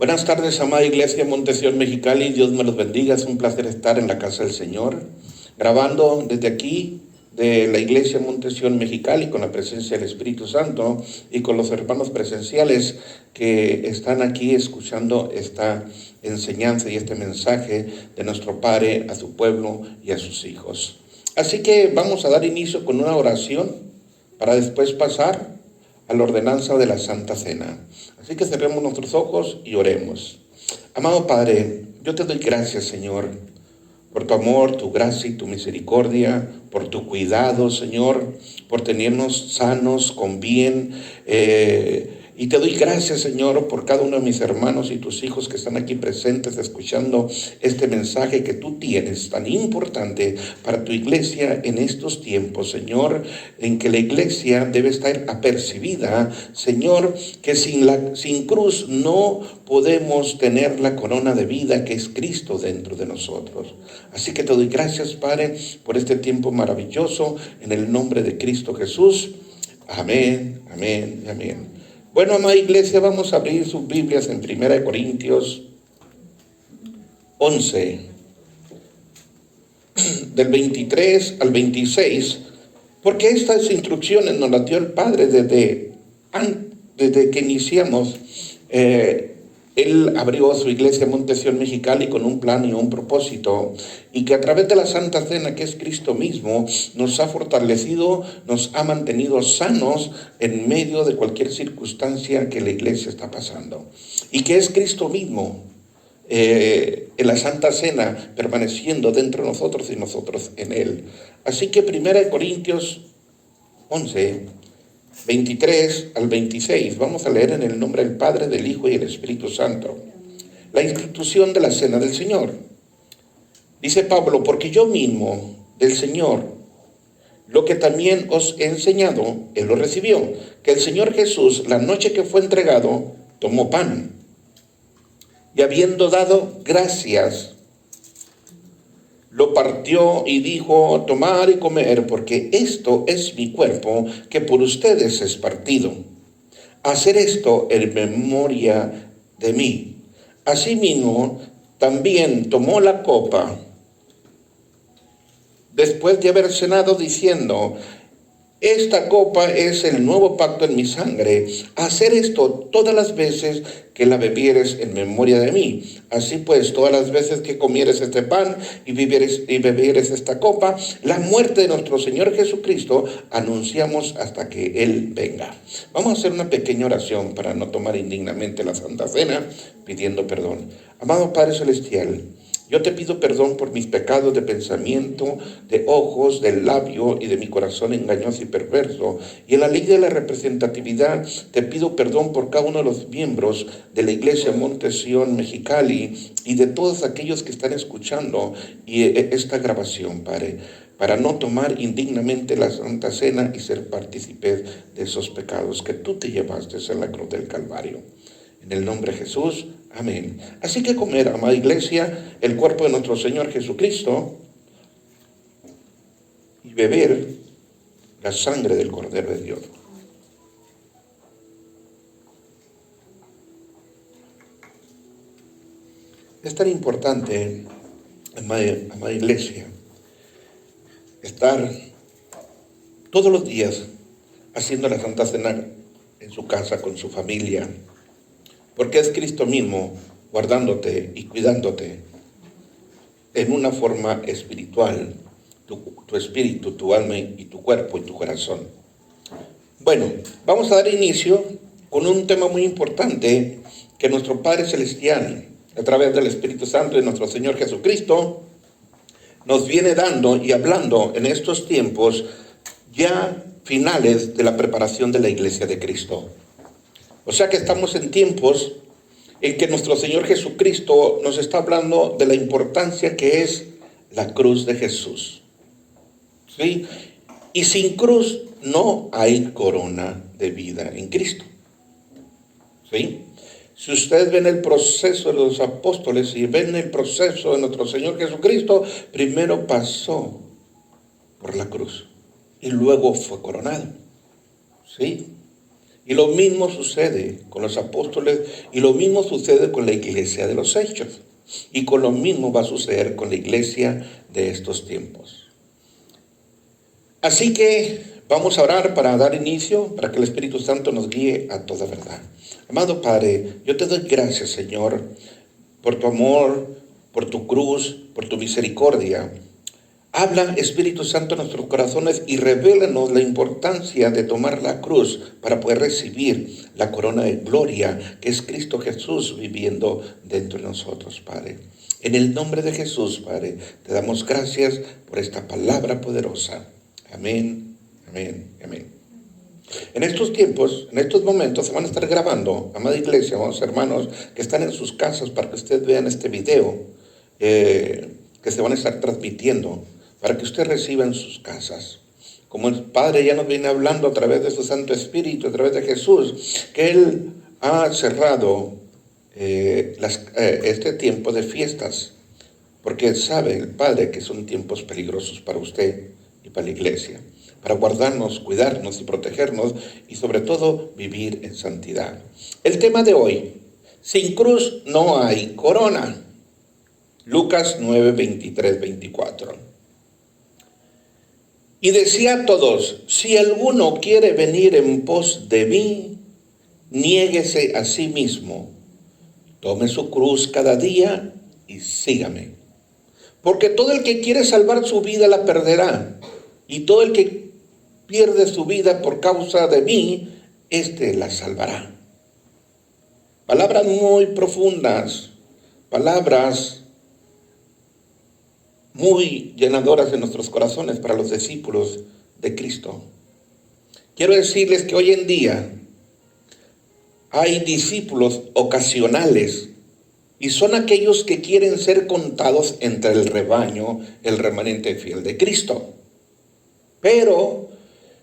Buenas tardes, amada Iglesia Montesión Mexicali. Dios me los bendiga. Es un placer estar en la casa del Señor, grabando desde aquí de la Iglesia Montesión Mexicali con la presencia del Espíritu Santo y con los hermanos presenciales que están aquí escuchando esta enseñanza y este mensaje de nuestro Padre a su pueblo y a sus hijos. Así que vamos a dar inicio con una oración para después pasar a la ordenanza de la Santa Cena. Así que cerremos nuestros ojos y oremos. Amado Padre, yo te doy gracias, Señor, por tu amor, tu gracia y tu misericordia, por tu cuidado, Señor, por tenernos sanos, con bien. Y te doy gracias, Señor, por cada uno de mis hermanos y tus hijos que están aquí presentes escuchando este mensaje que tú tienes tan importante para tu iglesia en estos tiempos, Señor, en que la iglesia debe estar apercibida, Señor, que sin cruz no podemos tener la corona de vida que es Cristo dentro de nosotros. Así que te doy gracias, Padre, por este tiempo maravilloso, en el nombre de Cristo Jesús. Amén, amén y amén. Bueno, amada iglesia, vamos a abrir sus Biblias en 1 Corintios 11, del 23 al 26, porque estas instrucciones nos las dio el Padre desde que iniciamos. Él abrió su iglesia Montesión Mexicali con un plan y un propósito, y que a través de la Santa Cena, que es Cristo mismo, nos ha fortalecido, nos ha mantenido sanos en medio de cualquier circunstancia que la iglesia está pasando. Y que es Cristo mismo, en la Santa Cena, permaneciendo dentro de nosotros y nosotros en Él. Así que 1 Corintios 11, 23 al 26, vamos a leer en el nombre del Padre, del Hijo y del Espíritu Santo. La institución de la Cena del Señor. Dice Pablo: porque yo mismo del Señor, lo que también os he enseñado, Él lo recibió, que el Señor Jesús, la noche que fue entregado, tomó pan, y habiendo dado gracias, lo partió y dijo: tomad y comer, porque esto es mi cuerpo, que por ustedes es partido. Hacer esto en memoria de mí. Asimismo, también tomó la copa, después de haber cenado, diciendo: esta copa es el nuevo pacto en mi sangre. Hacer esto todas las veces que la bebieres en memoria de mí. Así pues, todas las veces que comieres este pan y bebieres esta copa, la muerte de nuestro Señor Jesucristo anunciamos hasta que Él venga. Vamos a hacer una pequeña oración para no tomar indignamente la Santa Cena, pidiendo perdón. Amado Padre Celestial, yo te pido perdón por mis pecados de pensamiento, de ojos, del labio y de mi corazón engañoso y perverso. Y en la ley de la representatividad te pido perdón por cada uno de los miembros de la Iglesia Montesión Mexicali y de todos aquellos que están escuchando esta grabación, Padre, para no tomar indignamente la Santa Cena y ser partícipes de esos pecados que tú te llevaste en la cruz del Calvario. En el nombre de Jesús, amén. Así que comer, amada iglesia, el cuerpo de nuestro Señor Jesucristo y beber la sangre del Cordero de Dios. Es tan importante, amada iglesia, estar todos los días haciendo la Santa Cena en su casa, con su familia, porque es Cristo mismo guardándote y cuidándote en una forma espiritual, tu espíritu, tu alma y tu cuerpo y tu corazón. Bueno, vamos a dar inicio con un tema muy importante que nuestro Padre Celestial, a través del Espíritu Santo de nuestro Señor Jesucristo, nos viene dando y hablando en estos tiempos ya finales de la preparación de la Iglesia de Cristo. O sea que estamos en tiempos en que nuestro Señor Jesucristo nos está hablando de la importancia que es la cruz de Jesús. ¿Sí? Y sin cruz no hay corona de vida en Cristo. ¿Sí? Si ustedes ven el proceso de los apóstoles y ven el proceso de nuestro Señor Jesucristo, primero pasó por la cruz y luego fue coronado. ¿Sí? Y lo mismo sucede con los apóstoles y lo mismo sucede con la iglesia de los hechos. Y con lo mismo va a suceder con la iglesia de estos tiempos. Así que vamos a orar para dar inicio, para que el Espíritu Santo nos guíe a toda verdad. Amado Padre, yo te doy gracias, Señor, por tu amor, por tu cruz, por tu misericordia. Habla, Espíritu Santo, en nuestros corazones y revélanos la importancia de tomar la cruz para poder recibir la corona de gloria que es Cristo Jesús viviendo dentro de nosotros, Padre. En el nombre de Jesús, Padre, te damos gracias por esta palabra poderosa. Amén, amén, amén. En estos tiempos, en estos momentos, se van a estar grabando, amada iglesia, amados hermanos, que están en sus casas para que ustedes vean este video que se van a estar transmitiendo, para que usted reciba en sus casas. Como el Padre ya nos viene hablando a través de su Santo Espíritu, a través de Jesús, que Él ha cerrado este tiempo de fiestas, porque sabe el Padre que son tiempos peligrosos para usted y para la iglesia, para guardarnos, cuidarnos y protegernos y sobre todo vivir en santidad. El tema de hoy, sin cruz no hay corona. Lucas 9, 23, 24. Y decía a todos, si alguno quiere venir en pos de mí, niéguese a sí mismo, tome su cruz cada día y sígame. Porque todo el que quiere salvar su vida la perderá, y todo el que pierde su vida por causa de mí, éste la salvará. Palabras muy profundas, palabras muy llenadoras de nuestros corazones para los discípulos de Cristo. Quiero decirles que hoy en día hay discípulos ocasionales y son aquellos que quieren ser contados entre el rebaño, el remanente fiel de Cristo. Pero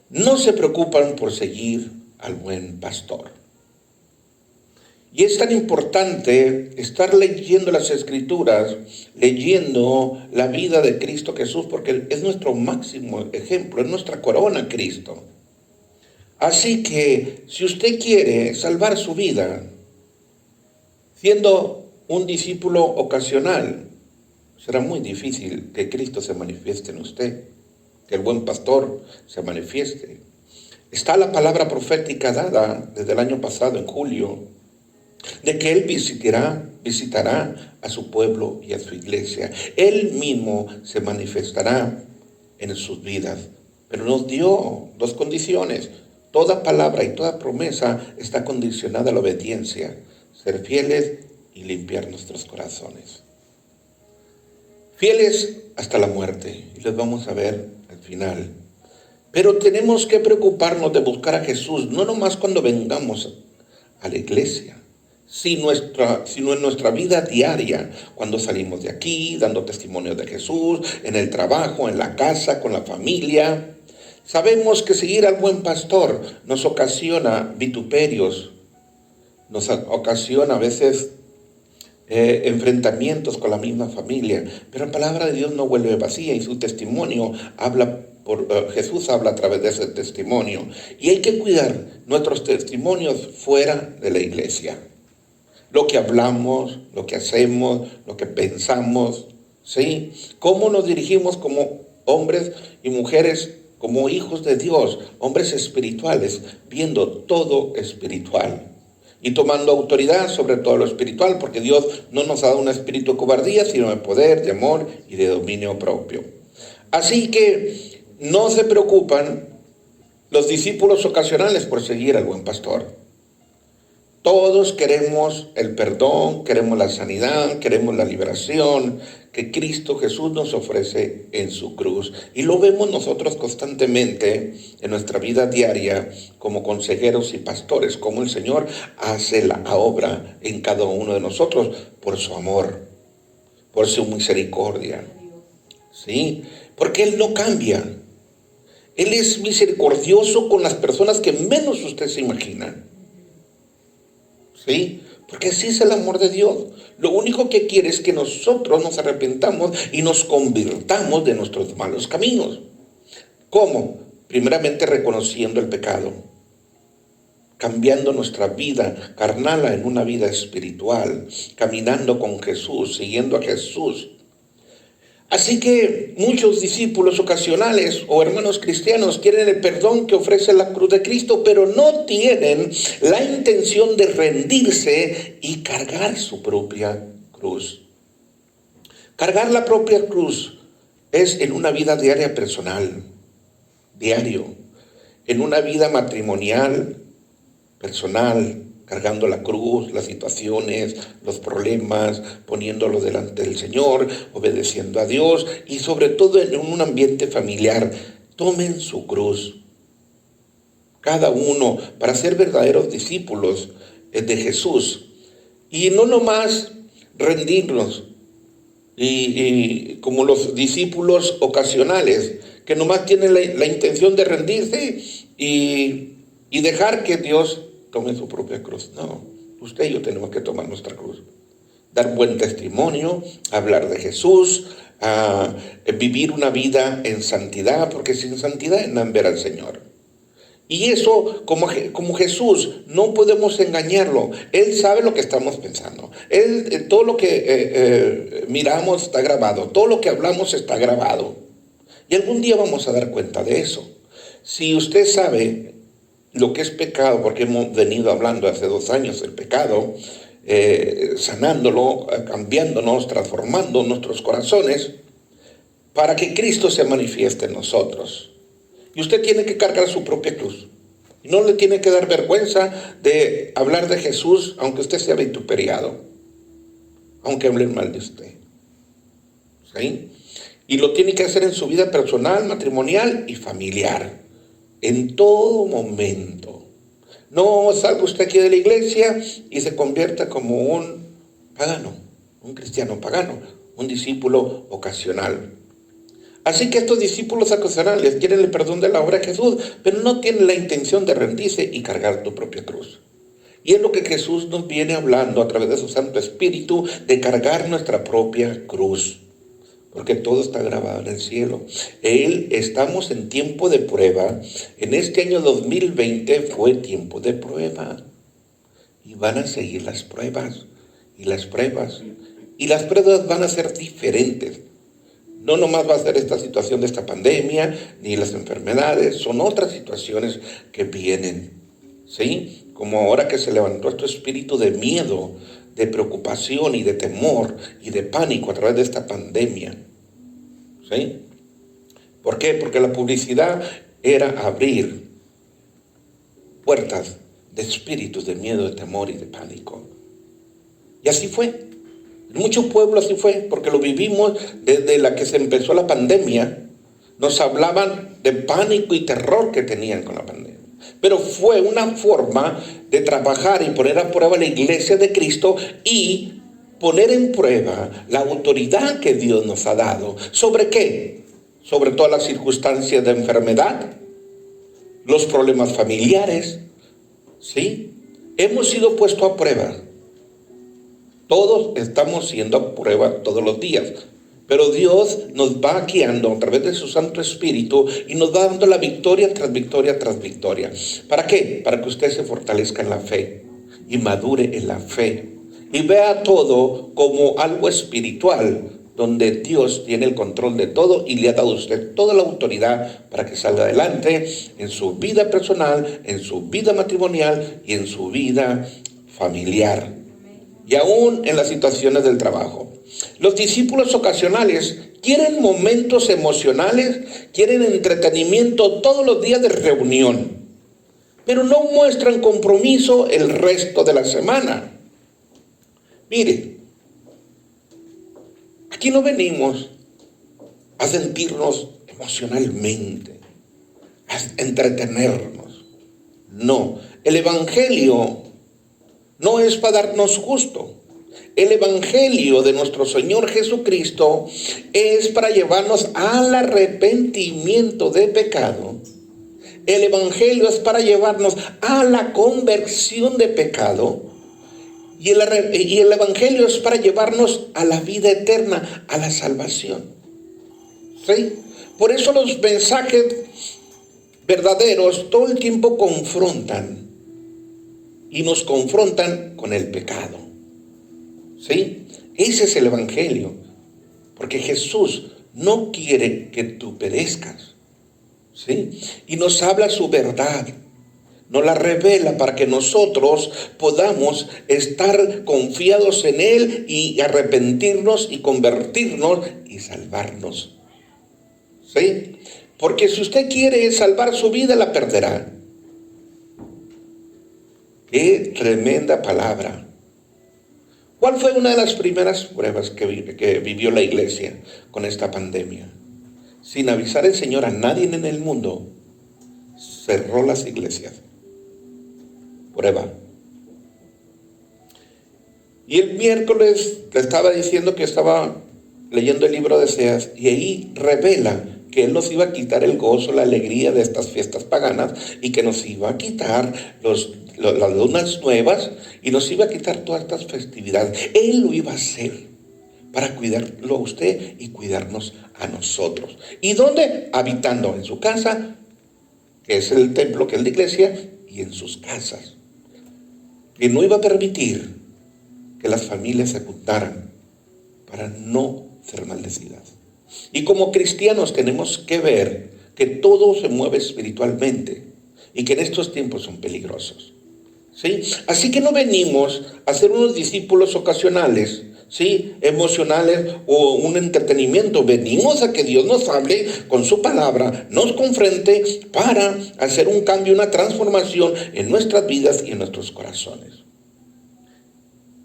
no se preocupan por seguir al buen pastor. Y es tan importante estar leyendo las Escrituras, leyendo la vida de Cristo Jesús, porque es nuestro máximo ejemplo, es nuestra corona Cristo. Así que si usted quiere salvar su vida, siendo un discípulo ocasional, será muy difícil que Cristo se manifieste en usted, que el buen pastor se manifieste. Está la palabra profética dada desde el año pasado, en julio, de que Él visitará a su pueblo y a su iglesia. Él mismo se manifestará en sus vidas. Pero nos dio dos condiciones. Toda palabra y toda promesa está condicionada a la obediencia, ser fieles y limpiar nuestros corazones. Fieles hasta la muerte, y los vamos a ver al final. Pero tenemos que preocuparnos de buscar a Jesús, no nomás cuando vengamos a la iglesia, sino en nuestra vida diaria, cuando salimos de aquí, dando testimonio de Jesús, en el trabajo, en la casa, con la familia. Sabemos que seguir al buen pastor nos ocasiona vituperios, nos ocasiona a veces enfrentamientos con la misma familia, pero la palabra de Dios no vuelve vacía y su testimonio habla Jesús habla a través de ese testimonio. Y hay que cuidar nuestros testimonios fuera de la iglesia. Lo que hablamos, lo que hacemos, lo que pensamos, ¿sí? Cómo nos dirigimos como hombres y mujeres, como hijos de Dios, hombres espirituales, viendo todo espiritual y tomando autoridad sobre todo lo espiritual, porque Dios no nos ha dado un espíritu de cobardía, sino de poder, de amor y de dominio propio. Así que no se preocupan los discípulos ocasionales por seguir al buen pastor. Todos queremos el perdón, queremos la sanidad, queremos la liberación que Cristo Jesús nos ofrece en su cruz. Y lo vemos nosotros constantemente en nuestra vida diaria como consejeros y pastores, como el Señor hace la obra en cada uno de nosotros por su amor, por su misericordia. ¿Sí? Porque Él no cambia. Él es misericordioso con las personas que menos usted se imagina. ¿Sí? Porque así es el amor de Dios. Lo único que quiere es que nosotros nos arrepentamos y nos convirtamos de nuestros malos caminos. ¿Cómo? Primeramente reconociendo el pecado. cambiando nuestra vida carnal en una vida espiritual, caminando con Jesús, siguiendo a Jesús. Así que muchos discípulos ocasionales o hermanos cristianos quieren el perdón que ofrece la cruz de Cristo, pero no tienen la intención de rendirse y cargar su propia cruz. Cargar la propia cruz es en una vida diaria personal, diario, en una vida matrimonial, personal, cargando la cruz, las situaciones, los problemas, poniéndolo delante del Señor, obedeciendo a Dios y sobre todo en un ambiente familiar. Tomen su cruz, cada uno, para ser verdaderos discípulos de Jesús y no nomás rendirnos y como los discípulos ocasionales que nomás tienen la intención de rendirse y dejar que Dios tome su propia cruz. No, usted y yo tenemos que tomar nuestra cruz. Dar buen testimonio, hablar de Jesús, vivir una vida en santidad, porque sin santidad no ver al Señor. Y eso, como Jesús, no podemos engañarlo. Él sabe lo que estamos pensando. Todo lo que miramos está grabado, todo lo que hablamos está grabado. Y algún día vamos a dar cuenta de eso. Si usted sabe lo que es pecado, porque hemos venido hablando hace 2 años del pecado, sanándolo, cambiándonos, transformando nuestros corazones, para que Cristo se manifieste en nosotros. Y usted tiene que cargar su propia cruz. Y no le tiene que dar vergüenza de hablar de Jesús, aunque usted sea vituperiado, aunque hablen mal de usted. ¿Sí? Y lo tiene que hacer en su vida personal, matrimonial y familiar. En todo momento. No salga usted aquí de la iglesia y se convierta como un pagano, un cristiano pagano, un discípulo ocasional. Así que estos discípulos ocasionales quieren el perdón de la obra de Jesús, pero no tienen la intención de rendirse y cargar tu propia cruz. Y es lo que Jesús nos viene hablando a través de su Santo Espíritu, de cargar nuestra propia cruz. Porque todo está grabado en el cielo. Estamos en tiempo de prueba. En este año 2020 fue tiempo de prueba. Y van a seguir las pruebas. Y las pruebas. Y las pruebas van a ser diferentes. No nomás va a ser esta situación de esta pandemia, ni las enfermedades. Son otras situaciones que vienen. ¿Sí? Como ahora que se levantó este espíritu de miedo, de preocupación y de temor y de pánico a través de esta pandemia. ¿Sí? ¿Por qué? Porque la publicidad era abrir puertas de espíritus de miedo, de temor y de pánico. Y así fue. En muchos pueblos así fue, porque lo vivimos desde la que se empezó la pandemia. Nos hablaban de pánico y terror que tenían con la pandemia. Pero fue una forma de trabajar y poner a prueba la iglesia de Cristo y poner en prueba la autoridad que Dios nos ha dado. ¿Sobre qué? Sobre todas las circunstancias de enfermedad, los problemas familiares, ¿sí? Hemos sido puestos a prueba. Todos estamos siendo a prueba todos los días. Pero Dios nos va guiando a través de su Santo Espíritu y nos va dando la victoria tras victoria tras victoria. ¿Para qué? Para que usted se fortalezca en la fe y madure en la fe. Y vea todo como algo espiritual, donde Dios tiene el control de todo y le ha dado a usted toda la autoridad para que salga adelante en su vida personal, en su vida matrimonial y en su vida familiar. Y aún en las situaciones del trabajo. Los discípulos ocasionales quieren momentos emocionales, quieren entretenimiento todos los días de reunión, pero no muestran compromiso el resto de la semana. Mire, aquí no venimos a sentirnos emocionalmente, a entretenernos. No, el Evangelio no es para darnos gusto. El Evangelio de nuestro Señor Jesucristo es para llevarnos al arrepentimiento de pecado. El Evangelio es para llevarnos a la conversión de pecado. Y el Evangelio es para llevarnos a la vida eterna, a la salvación. ¿Sí? Por eso los mensajes verdaderos todo el tiempo confrontan. y nos confrontan con el pecado. ¿Sí? Ese es el evangelio. Porque Jesús no quiere que tú perezcas. ¿Sí? Y nos habla su verdad. Nos la revela para que nosotros podamos estar confiados en Él y arrepentirnos y convertirnos y salvarnos. ¿Sí? Porque si usted quiere salvar su vida, la perderá. ¡Qué tremenda palabra! ¿Cuál fue una de las primeras pruebas que vivió la iglesia con esta pandemia? Sin avisar el Señor a nadie en el mundo, cerró las iglesias. Prueba. Y el miércoles le estaba diciendo que estaba leyendo el libro de Oseas y ahí revela que Él nos iba a quitar el gozo, la alegría de estas fiestas paganas y que nos iba a quitar las lunas nuevas y nos iba a quitar todas estas festividades. Él lo iba a hacer para cuidarlo a usted y cuidarnos a nosotros. ¿Y dónde? Habitando en su casa, que es el templo, que es la iglesia, y en sus casas. Que no iba a permitir que las familias se juntaran para no ser maldecidas. Y como cristianos tenemos que ver que todo se mueve espiritualmente y que en estos tiempos son peligrosos. ¿Sí? Así que no venimos a ser unos discípulos ocasionales, ¿sí? Emocionales o un entretenimiento. Venimos a que Dios nos hable con su palabra, nos confronte para hacer un cambio, una transformación en nuestras vidas y en nuestros corazones.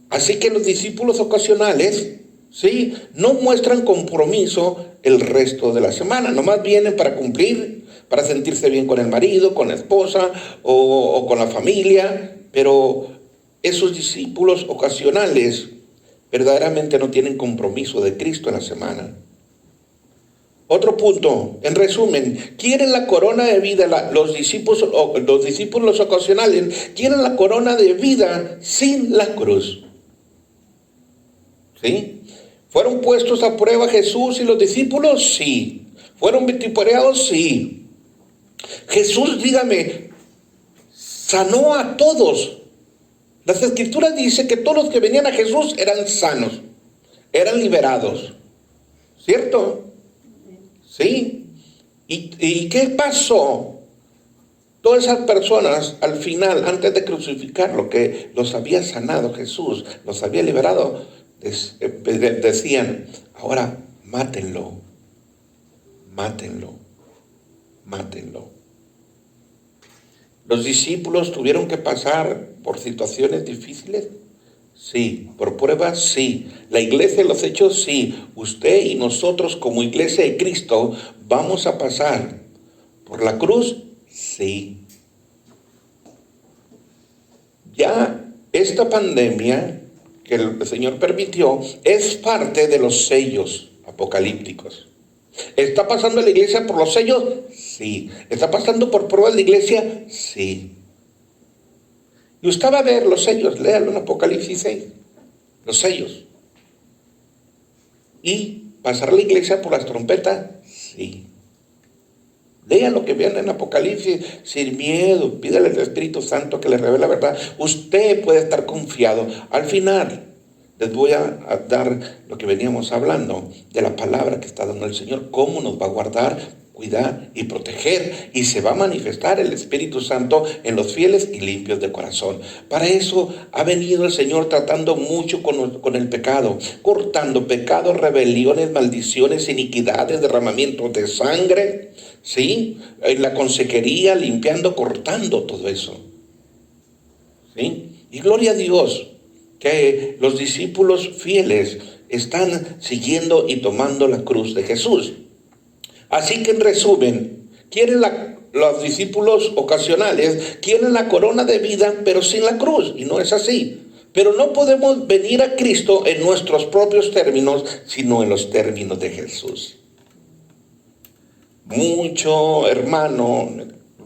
Así que los discípulos ocasionales, ¿sí?, no muestran compromiso el resto de la semana. Nomás vienen para cumplir, para sentirse bien con el marido, con la esposa o con la familia. Pero esos discípulos ocasionales verdaderamente no tienen compromiso de Cristo en la semana. Otro punto, en resumen, quieren la corona de vida, los discípulos ocasionales quieren la corona de vida sin la cruz. ¿Sí? ¿Fueron puestos a prueba Jesús y los discípulos? Sí. ¿Fueron vituperados? Sí. Jesús, dígame, sanó a todos. Las Escrituras dicen que todos los que venían a Jesús eran sanos, eran liberados. ¿Cierto? Sí. ¿Y qué pasó? Todas esas personas al final, antes de crucificarlo, que los había sanado Jesús, los había liberado, decían, ahora mátenlo, mátenlo, mátenlo. ¿Los discípulos tuvieron que pasar por situaciones difíciles? Sí. ¿Por pruebas? Sí. ¿La iglesia de los hechos? Sí. Usted y nosotros como iglesia de Cristo vamos a pasar por la cruz. Sí. Ya esta pandemia que el Señor permitió es parte de los sellos apocalípticos. ¿Está pasando la iglesia por los sellos? Sí. ¿Está pasando por pruebas de iglesia? Sí. Y usted va a ver los sellos, léalo en Apocalipsis 6, los sellos. ¿Y pasar la iglesia por las trompetas? Sí. Lea lo que viene en Apocalipsis sin miedo, pídale al Espíritu Santo que le revele la verdad. Usted puede estar confiado. Al final les voy a dar lo que veníamos hablando de la palabra que está dando el Señor, cómo nos va a guardar, cuidar y proteger, y se va a manifestar el Espíritu Santo en los fieles y limpios de corazón. Para eso ha venido el Señor tratando mucho con el pecado, cortando pecados, rebeliones, maldiciones, iniquidades, derramamientos de sangre, ¿sí? En la consejería, limpiando, cortando todo eso, ¿sí? Y gloria a Dios que los discípulos fieles están siguiendo y tomando la cruz de Jesús. Así que en resumen, los discípulos ocasionales quieren la corona de vida, pero sin la cruz, y no es así. Pero no podemos venir a Cristo en nuestros propios términos, sino en los términos de Jesús. Mucho hermano,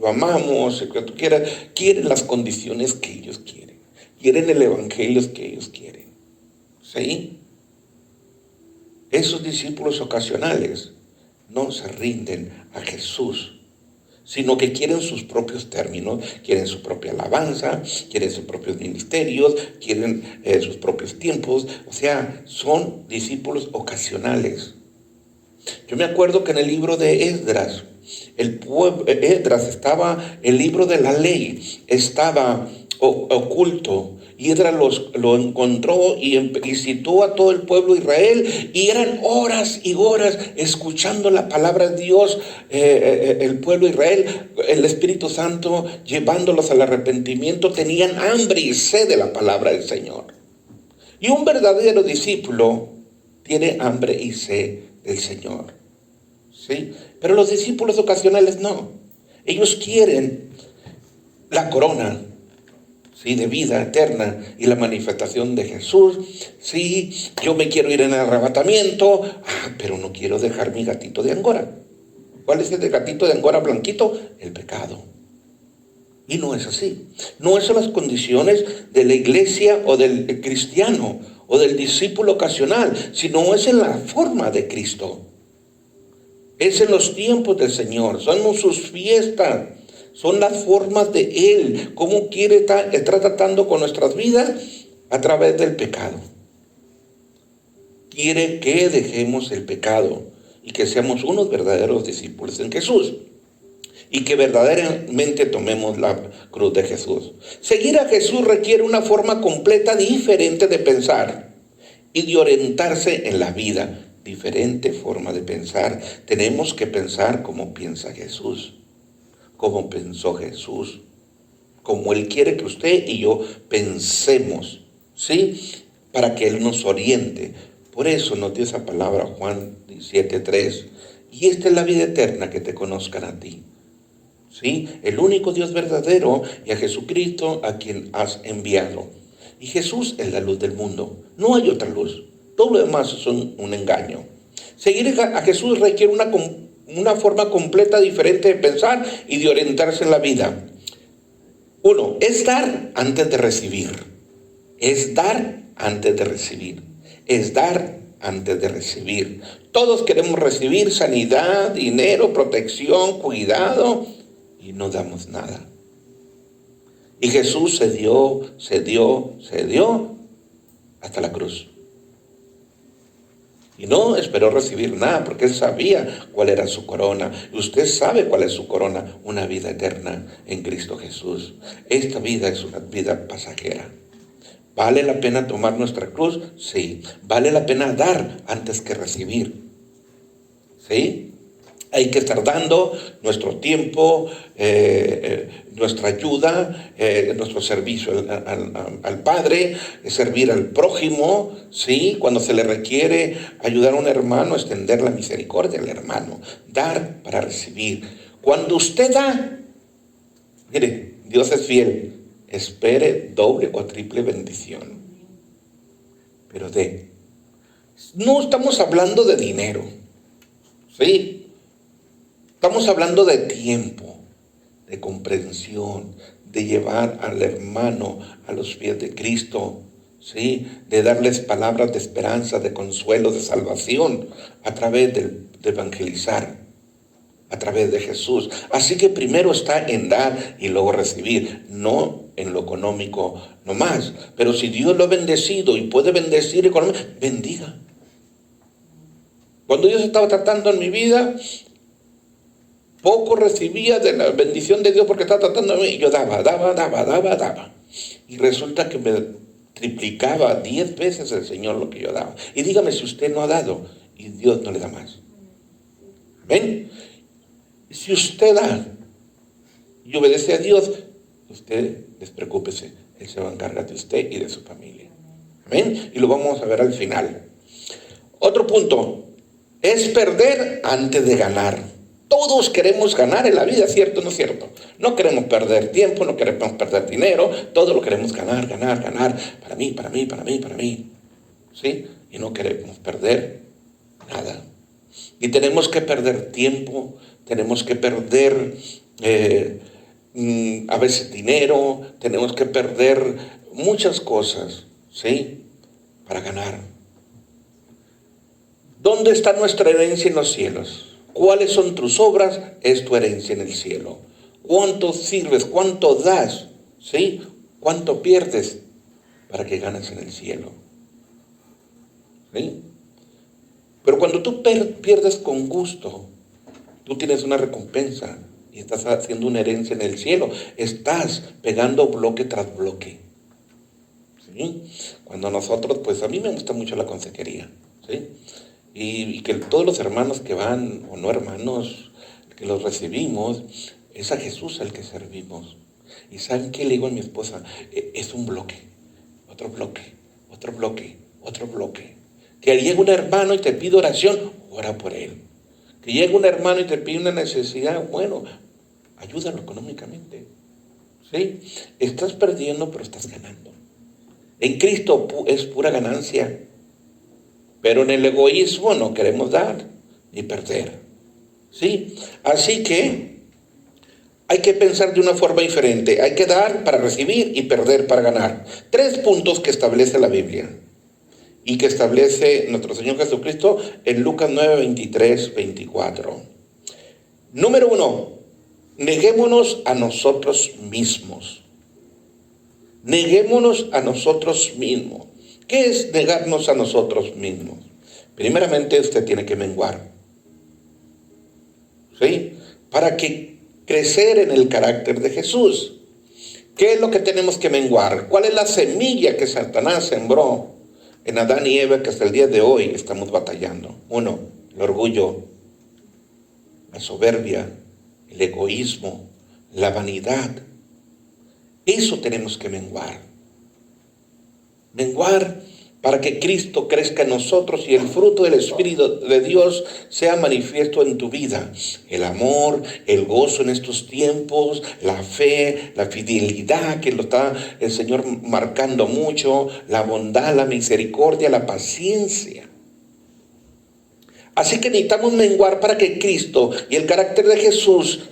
lo amamos, el que tú quieras, quieren las condiciones que ellos quieren. Quieren el evangelio que ellos quieren. ¿Sí? Esos discípulos ocasionales no se rinden a Jesús. sino que quieren sus propios términos, quieren su propia alabanza, quieren sus propios ministerios, quieren sus propios tiempos. O sea, son discípulos ocasionales. Yo me acuerdo que en el libro de Esdras, Esdras estaba, el libro de la ley estaba oculto. Y Esdras lo encontró y citó a todo el pueblo de Israel, y eran horas y horas escuchando la palabra de Dios, el pueblo de Israel, el Espíritu Santo llevándolos al arrepentimiento. Tenían hambre y sed de la palabra del Señor. Y un verdadero discípulo tiene hambre y sed del Señor, ¿sí? Pero los discípulos ocasionales no. Ellos quieren la corona, ¿sí?, de vida eterna y la manifestación de Jesús. Sí, yo me quiero ir en el arrebatamiento, pero no quiero dejar mi gatito de Angora. ¿Cuál es el gatito de Angora blanquito? El pecado. Y no es así. No son las condiciones de la iglesia o del cristiano o del discípulo ocasional, sino es en la forma de Cristo. Es en los tiempos del Señor, son sus fiestas, son las formas de Él, cómo quiere estar tratando con nuestras vidas a través del pecado. Quiere que dejemos el pecado y que seamos unos verdaderos discípulos en Jesús. Y que verdaderamente tomemos la cruz de Jesús. Seguir a Jesús requiere una forma completa diferente de pensar y de orientarse en la vida. Diferente forma de pensar. Tenemos que pensar como piensa Jesús, como pensó Jesús, como Él quiere que usted y yo pensemos, ¿sí? Para que Él nos oriente. Por eso nos dio esa palabra Juan 17:3. Y esta es la vida eterna, que te conozcan a ti, ¿sí?, el único Dios verdadero, y a Jesucristo a quien has enviado. Y Jesús es la luz del mundo. No hay otra luz. Todo lo demás es un engaño. Seguir a Jesús requiere una forma completa diferente de pensar y de orientarse en la vida. Uno, es dar antes de recibir. Es dar antes de recibir. Es dar antes de recibir. Todos queremos recibir sanidad, dinero, protección, cuidado, y no damos nada. Y Jesús se dio hasta la cruz. Y no esperó recibir nada, porque Él sabía cuál era su corona. Y usted sabe cuál es su corona: una vida eterna en Cristo Jesús. Esta vida es una vida pasajera. ¿Vale la pena tomar nuestra cruz? Sí. ¿Vale la pena dar antes que recibir? ¿Sí? Hay que estar dando nuestro tiempo, nuestra ayuda, nuestro servicio al Padre, servir al prójimo, ¿sí? Cuando se le requiere ayudar a un hermano, extender la misericordia al hermano, dar para recibir. Cuando usted da, mire, Dios es fiel, espere doble o triple bendición. Pero no estamos hablando de dinero, ¿sí? Estamos hablando de tiempo, de comprensión, de llevar al hermano a los pies de Cristo, ¿sí? De darles palabras de esperanza, de consuelo, de salvación, a través de evangelizar, a través de Jesús. Así que primero está en dar y luego recibir, no en lo económico nomás. Pero si Dios lo ha bendecido y puede bendecir económicamente, bendiga. Cuando Dios estaba tratando en mi vida, poco recibía de la bendición de Dios porque estaba tratando de mí. Yo daba. Y resulta que me triplicaba 10 veces el Señor lo que yo daba. Y dígame si usted no ha dado y Dios no le da más. Amén. Y si usted da y obedece a Dios, usted despreocúpese. Él se va a encargar de usted y de su familia. Amén. Y lo vamos a ver al final. Otro punto es perder antes de ganar. Todos queremos ganar en la vida, ¿cierto o no es cierto? No queremos perder tiempo, no queremos perder dinero, todo lo queremos ganar, para mí, ¿sí? Y no queremos perder nada. Y tenemos que perder tiempo, tenemos que perder a veces dinero, tenemos que perder muchas cosas, ¿sí? Para ganar. ¿Dónde está nuestra herencia en los cielos? ¿Cuáles son tus obras? Es tu herencia en el cielo. ¿Cuánto sirves? ¿Cuánto das? ¿Sí? ¿Cuánto pierdes para que ganes en el cielo? ¿Sí? Pero cuando tú pierdes con gusto, tú tienes una recompensa y estás haciendo una herencia en el cielo. Estás pegando bloque tras bloque. ¿Sí? Cuando nosotros, pues a mí me gusta mucho la consejería. ¿Sí? Y que todos los hermanos que van, o no hermanos, que los recibimos, es a Jesús al que servimos. ¿Y saben qué le digo a mi esposa? Es un bloque, otro bloque, otro bloque, otro bloque. Que llegue un hermano y te pide oración, ora por él. Que llegue un hermano y te pide una necesidad, bueno, ayúdalo económicamente. ¿Sí? Estás perdiendo, pero estás ganando. En Cristo es pura ganancia. Pero en el egoísmo no queremos dar ni perder. ¿Sí? Así que hay que pensar de una forma diferente. Hay que dar para recibir y perder para ganar. 3 puntos que establece la Biblia y que establece nuestro Señor Jesucristo en Lucas 9, 23, 24. Número 1, neguémonos a nosotros mismos. Neguémonos a nosotros mismos. ¿Qué es negarnos a nosotros mismos? Primeramente usted tiene que menguar. ¿Sí? Para que crecer en el carácter de Jesús. ¿Qué es lo que tenemos que menguar? ¿Cuál es la semilla que Satanás sembró en Adán y Eva que hasta el día de hoy estamos batallando? 1, el orgullo, la soberbia, el egoísmo, la vanidad. Eso tenemos que menguar. Menguar para que Cristo crezca en nosotros y el fruto del Espíritu de Dios sea manifiesto en tu vida. El amor, el gozo en estos tiempos, la fe, la fidelidad que lo está el Señor marcando mucho, la bondad, la misericordia, la paciencia. Así que necesitamos menguar para que Cristo y el carácter de Jesús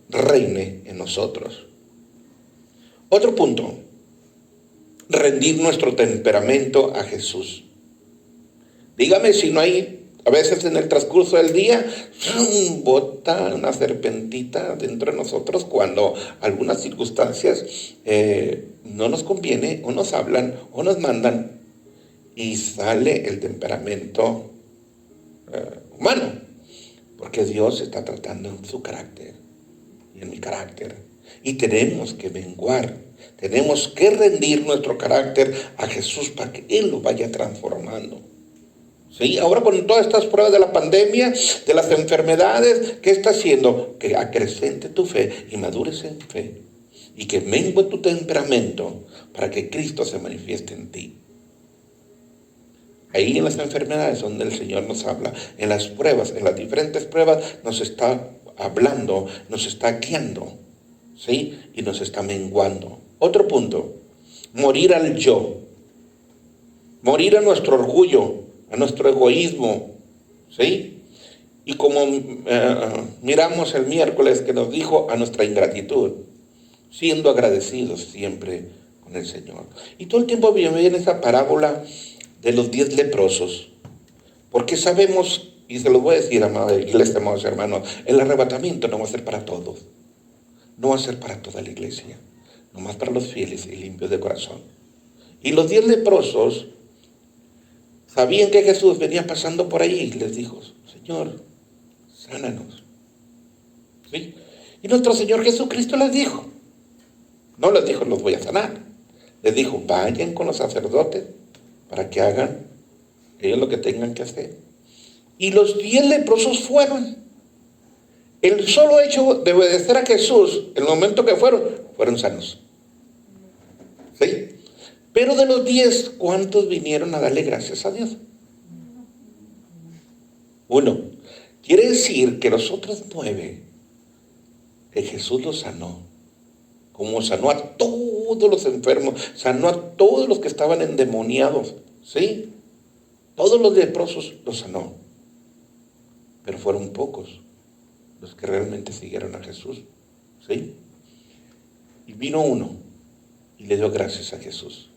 reine en nosotros. Otro punto. Rendir nuestro temperamento a Jesús. Dígame si no hay, a veces en el transcurso del día, bota una serpentita dentro de nosotros cuando algunas circunstancias no nos conviene, o nos hablan, o nos mandan, y sale el temperamento humano, porque Dios está tratando en su carácter y en mi carácter, y tenemos que menguar. Tenemos que rendir nuestro carácter a Jesús para que Él lo vaya transformando. ¿Sí? Ahora con todas estas pruebas de la pandemia, de las enfermedades, ¿qué está haciendo? Que acrecente tu fe y madures en fe. Y que mengue tu temperamento para que Cristo se manifieste en ti. Ahí en las enfermedades donde el Señor nos habla, en las pruebas, en las diferentes pruebas, nos está hablando, nos está guiando, ¿sí? Y nos está menguando. Otro punto, morir al yo, morir a nuestro orgullo, a nuestro egoísmo, ¿sí? Y como miramos el miércoles que nos dijo, a nuestra ingratitud, siendo agradecidos siempre con el Señor. Y todo el tiempo viene esa parábola de los 10 leprosos, porque sabemos, y se lo voy a decir, amada iglesia, amados hermanos, el arrebatamiento no va a ser para todos, no va a ser para toda la iglesia, nomás para los fieles y limpios de corazón. Y los 10 leprosos sabían que Jesús venía pasando por ahí y les dijo, Señor, sánanos. ¿Sí? Y nuestro Señor Jesucristo les dijo, no les dijo, los voy a sanar. Les dijo, vayan con los sacerdotes para que hagan ellos lo que tengan que hacer. Y los 10 leprosos fueron. El solo hecho de obedecer a Jesús, el momento que fueron sanos. ¿Sí? Pero de los 10, ¿cuántos vinieron a darle gracias a Dios? 1. Quiere decir que los otros 9, que Jesús los sanó. Como sanó a todos los enfermos, sanó a todos los que estaban endemoniados. ¿Sí? Todos los leprosos los sanó. Pero fueron pocos los que realmente siguieron a Jesús. ¿Sí? Y vino uno y le dio gracias a Jesús.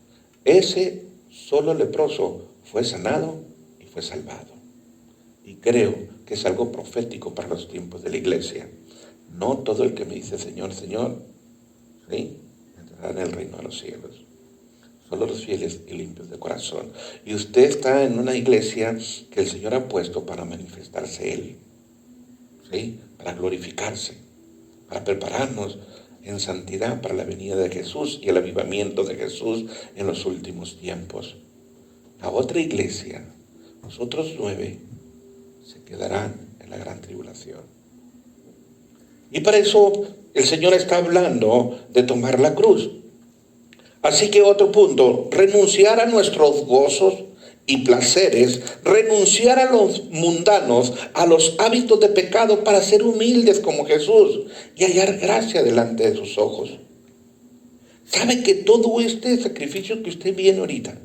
Ese solo leproso fue sanado y fue salvado. Y creo que es algo profético para los tiempos de la iglesia. No todo el que me dice Señor, Señor, ¿sí?, entrará en el reino de los cielos. Solo los fieles y limpios de corazón. Y usted está en una iglesia que el Señor ha puesto para manifestarse Él, ¿sí?, para glorificarse, para prepararnos en santidad para la venida de Jesús y el avivamiento de Jesús en los últimos tiempos. La otra iglesia, los otros 9, se quedarán en la gran tribulación. Y para eso el Señor está hablando de tomar la cruz. Así que otro punto, renunciar a nuestros gozos y placeres, renunciar a los mundanos, a los hábitos de pecado para ser humildes como Jesús y hallar gracia delante de sus ojos. ¿Sabe que todo este sacrificio que usted viene ahorita?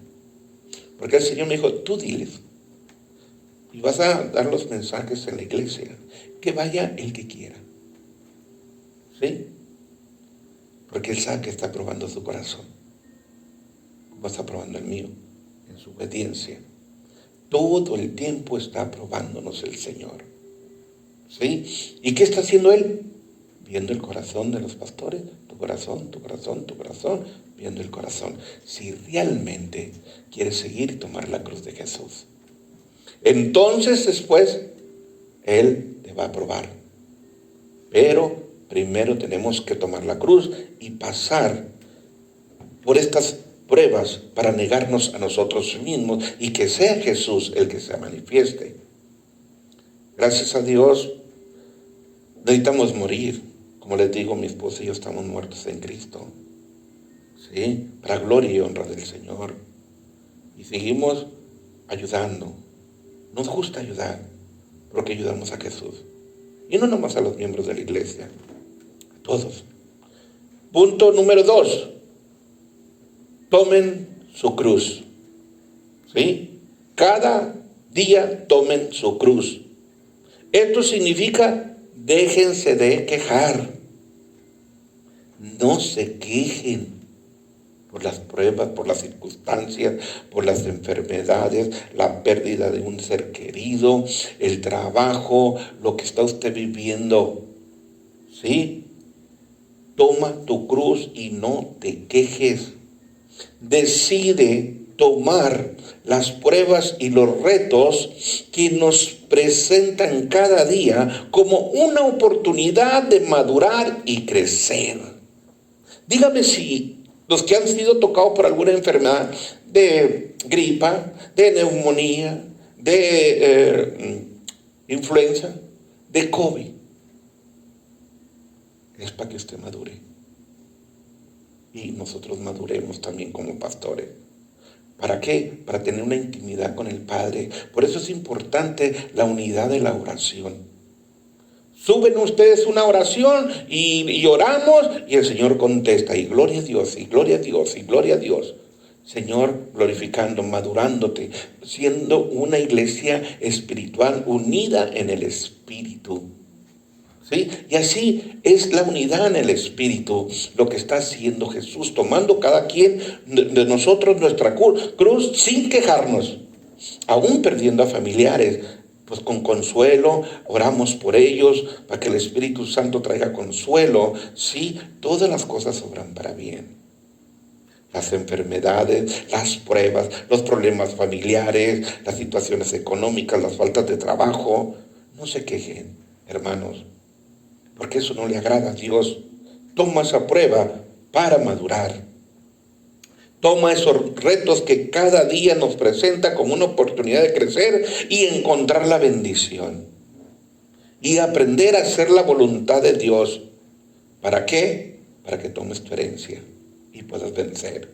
Porque el Señor me dijo, tú diles, y vas a dar los mensajes en la iglesia, que vaya el que quiera. ¿Sí? Porque Él sabe que está probando su corazón. Como está probando el mío, en su obediencia. Todo el tiempo está probándonos el Señor. ¿Sí? ¿Y qué está haciendo Él? Viendo el corazón de los pastores. Tu corazón, tu corazón, tu corazón. Viendo el corazón. Si realmente quieres seguir y tomar la cruz de Jesús. Entonces después, Él te va a probar. Pero primero tenemos que tomar la cruz y pasar por estas pruebas para negarnos a nosotros mismos y que sea Jesús el que se manifieste. Gracias a Dios, necesitamos morir. Como les digo, mi esposa y yo estamos muertos en Cristo. ¿Sí? Para gloria y honra del Señor. Y seguimos ayudando. Nos gusta ayudar, porque ayudamos a Jesús. Y no nomás a los miembros de la iglesia, a todos. Punto número 2. Tomen su cruz. ¿Sí? Cada día tomen su cruz. Esto significa, déjense de quejar. No se quejen por las pruebas, por las circunstancias, por las enfermedades, la pérdida de un ser querido, el trabajo, lo que está usted viviendo. ¿Sí? Toma tu cruz y no te quejes. Decide tomar las pruebas y los retos que nos presentan cada día como una oportunidad de madurar y crecer. Dígame si los que han sido tocados por alguna enfermedad de gripa, de neumonía, de influenza, de COVID, es para que usted madure. Y nosotros maduremos también como pastores. ¿Para qué? Para tener una intimidad con el Padre. Por eso es importante la unidad de la oración. Suben ustedes una oración y oramos y el Señor contesta. Y gloria a Dios, y gloria a Dios, y gloria a Dios. Señor, glorificando, madurándote, siendo una iglesia espiritual unida en el Espíritu. ¿Sí? Y así es la unidad en el Espíritu, lo que está haciendo Jesús, tomando cada quien de nosotros nuestra cruz sin quejarnos, aún perdiendo a familiares. Pues con consuelo, oramos por ellos, para que el Espíritu Santo traiga consuelo. Sí, todas las cosas obran para bien. Las enfermedades, las pruebas, los problemas familiares, las situaciones económicas, las faltas de trabajo. No se quejen, hermanos, porque eso no le agrada a Dios. Toma esa prueba para madurar. Toma esos retos que cada día nos presenta como una oportunidad de crecer y encontrar la bendición. Y aprender a hacer la voluntad de Dios. ¿Para qué? Para que tomes tu herencia y puedas vencer.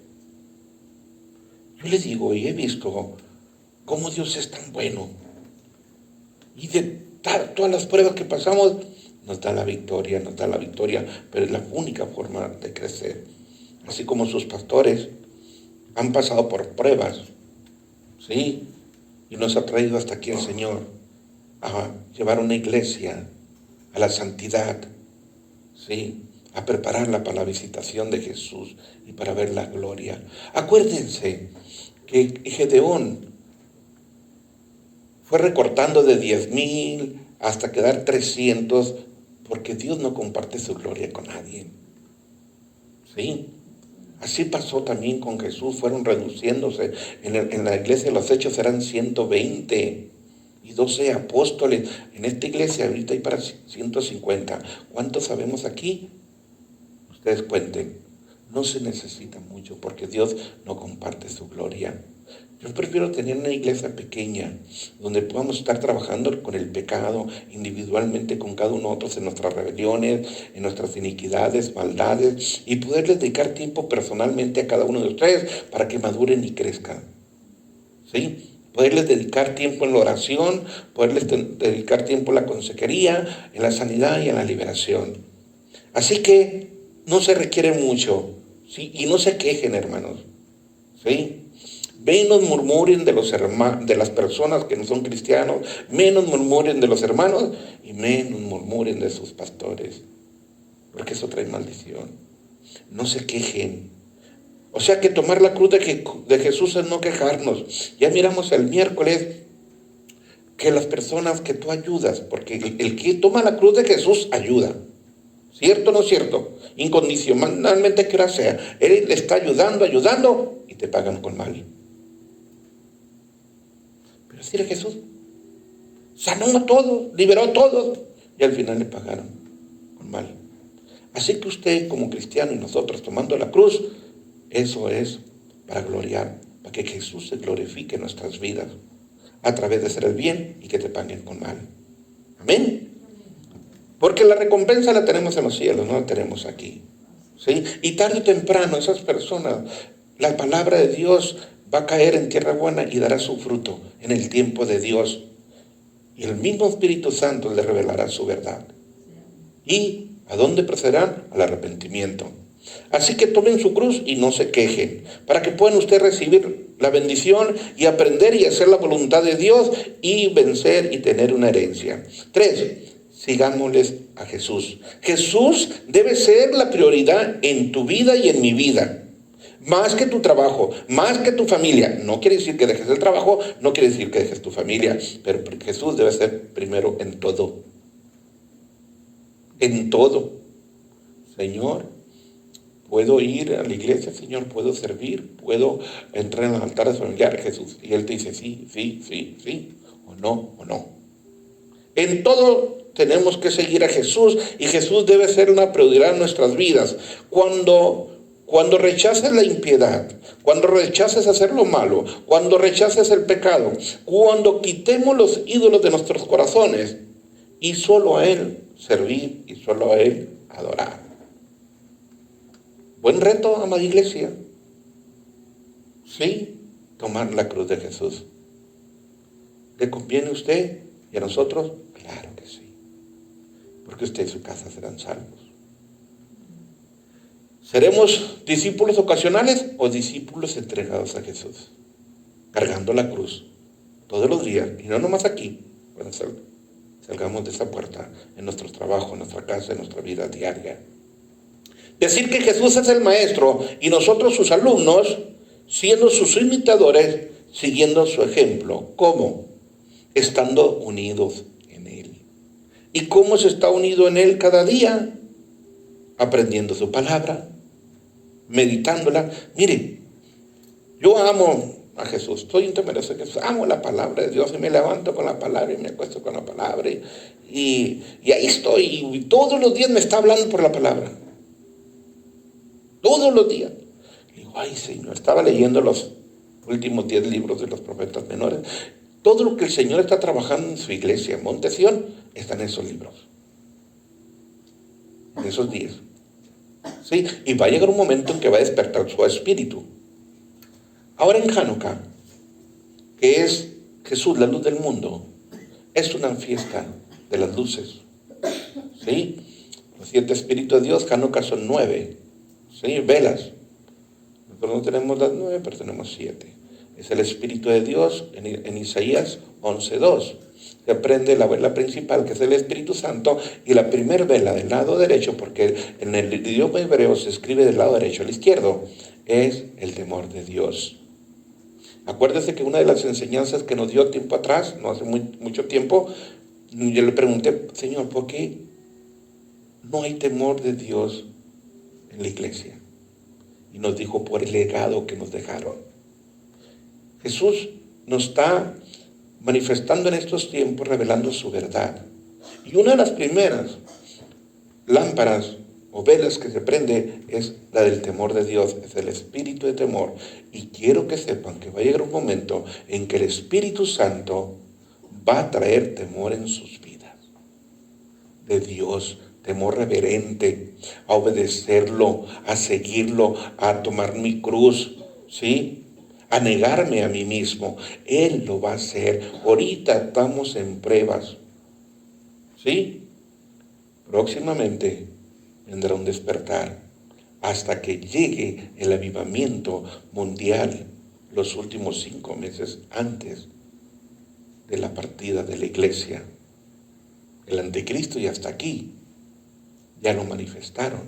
Yo les digo y he visto cómo Dios es tan bueno. Y de todas las pruebas que pasamos, nos da la victoria, pero es la única forma de crecer. Así como sus pastores han pasado por pruebas, ¿sí? Y nos ha traído hasta aquí el Señor a llevar una iglesia a la santidad, ¿sí? A prepararla para la visitación de Jesús y para ver la gloria. Acuérdense que Gedeón fue recortando de 10,000 hasta quedar 300, porque Dios no comparte su gloria con nadie. ¿Sí? Así pasó también con Jesús, fueron reduciéndose. En la iglesia de los Hechos eran 120 y 12 apóstoles. En esta iglesia ahorita hay para 150. ¿Cuántos sabemos aquí? Ustedes cuenten. No se necesita mucho porque Dios no comparte su gloria. Yo prefiero tener una iglesia pequeña donde podamos estar trabajando con el pecado individualmente con cada uno de nosotros en nuestras rebeliones, en nuestras iniquidades, maldades, y poderles dedicar tiempo personalmente a cada uno de ustedes para que maduren y crezcan. ¿Sí? Poderles dedicar tiempo en la oración, poderles dedicar tiempo en la consejería, en la sanidad y en la liberación. Así que no se requiere mucho, ¿sí? Y no se quejen, hermanos, ¿sí? Menos murmuren de las personas que no son cristianos, menos murmuren de los hermanos y menos murmuren de sus pastores, porque eso trae maldición. No se quejen. O sea que tomar la cruz de Jesús es no quejarnos. Ya miramos el miércoles que las personas que tú ayudas, porque el que toma la cruz de Jesús ayuda. ¿Cierto o no cierto? Incondicionalmente que ahora sea. Él le está ayudando y te pagan con mal. Pero así era Jesús. Sanó a todos, liberó a todos y al final le pagaron con mal. Así que usted como cristiano y nosotros tomando la cruz, eso es para gloriar, para que Jesús se glorifique en nuestras vidas a través de hacer el bien y que te paguen con mal. Amén. Porque la recompensa la tenemos en los cielos, no la tenemos aquí. ¿Sí? Y tarde o temprano esas personas, la palabra de Dios va a caer en tierra buena y dará su fruto en el tiempo de Dios. Y el mismo Espíritu Santo le revelará su verdad. ¿Y a dónde procederán? Al arrepentimiento. Así que tomen su cruz y no se quejen, para que puedan ustedes recibir la bendición y aprender y hacer la voluntad de Dios y vencer y tener una herencia. 3. Sigámosles a Jesús. Jesús debe ser la prioridad en tu vida y en mi vida. Más que tu trabajo, más que tu familia. No quiere decir que dejes el trabajo, no quiere decir que dejes tu familia, pero Jesús debe ser primero en todo. En todo. Señor, puedo ir a la iglesia, Señor, puedo servir, puedo entrar en los altares familiares, Jesús. Y Él te dice sí, o no. En todo tenemos que seguir a Jesús y Jesús debe ser una prioridad en nuestras vidas. Cuando rechaces la impiedad, cuando rechaces hacer lo malo, cuando rechaces el pecado, cuando quitemos los ídolos de nuestros corazones y solo a Él servir y solo a Él adorar. Buen reto, amada iglesia. Sí, tomar la cruz de Jesús. ¿Le conviene a usted y a nosotros? Claro que sí. Porque usted y su casa serán salvos. ¿Seremos discípulos ocasionales o discípulos entregados a Jesús? Cargando la cruz todos los días, y no nomás aquí, cuando salgamos de esa puerta, en nuestro trabajo, en nuestra casa, en nuestra vida diaria. Decir que Jesús es el maestro y nosotros sus alumnos, siendo sus imitadores, siguiendo su ejemplo. ¿Cómo? Estando unidos en Él. ¿Y cómo se está unido en Él cada día? Aprendiendo su palabra, meditándola. Mire, yo amo a Jesús, estoy temeroso de Jesús, amo la palabra de Dios y me levanto con la palabra y me acuesto con la palabra y ahí estoy y todos los días me está hablando por la palabra. Todos los días. Y digo, ay Señor, estaba leyendo los últimos 10 libros de los profetas menores. Todo lo que el Señor está trabajando en su iglesia, en Monte Sión, está en esos libros. En esos días. ¿Sí? Y va a llegar un momento en que va a despertar su espíritu. Ahora en Hanukkah, que es Jesús, la luz del mundo, es una fiesta de las luces. ¿Sí? Los 7 espíritus de Dios, Hanukkah son 9. ¿Sí? Velas. Nosotros no tenemos las 9, pero tenemos 7. Es el Espíritu de Dios en Isaías 11:2. Se prende la vela principal, que es el Espíritu Santo, y la primera vela del lado derecho, porque en el idioma hebreo se escribe del lado derecho al izquierdo, es el temor de Dios. Acuérdese que una de las enseñanzas que nos dio tiempo atrás, no hace mucho tiempo, yo le pregunté, Señor, ¿por qué no hay temor de Dios en la iglesia? Y nos dijo, por el legado que nos dejaron. Jesús nos está manifestando en estos tiempos, revelando su verdad. Y una de las primeras lámparas o velas que se prende es la del temor de Dios, es el espíritu de temor. Y quiero que sepan que va a llegar un momento en que el Espíritu Santo va a traer temor en sus vidas. De Dios, temor reverente, a obedecerlo, a seguirlo, a tomar mi cruz, ¿sí? A negarme a mí mismo. Él lo va a hacer. Ahorita estamos en pruebas, ¿sí? Próximamente vendrá un despertar hasta que llegue el avivamiento mundial los últimos 5 meses antes de la partida de la iglesia. El anticristo ya está aquí, ya lo manifestaron,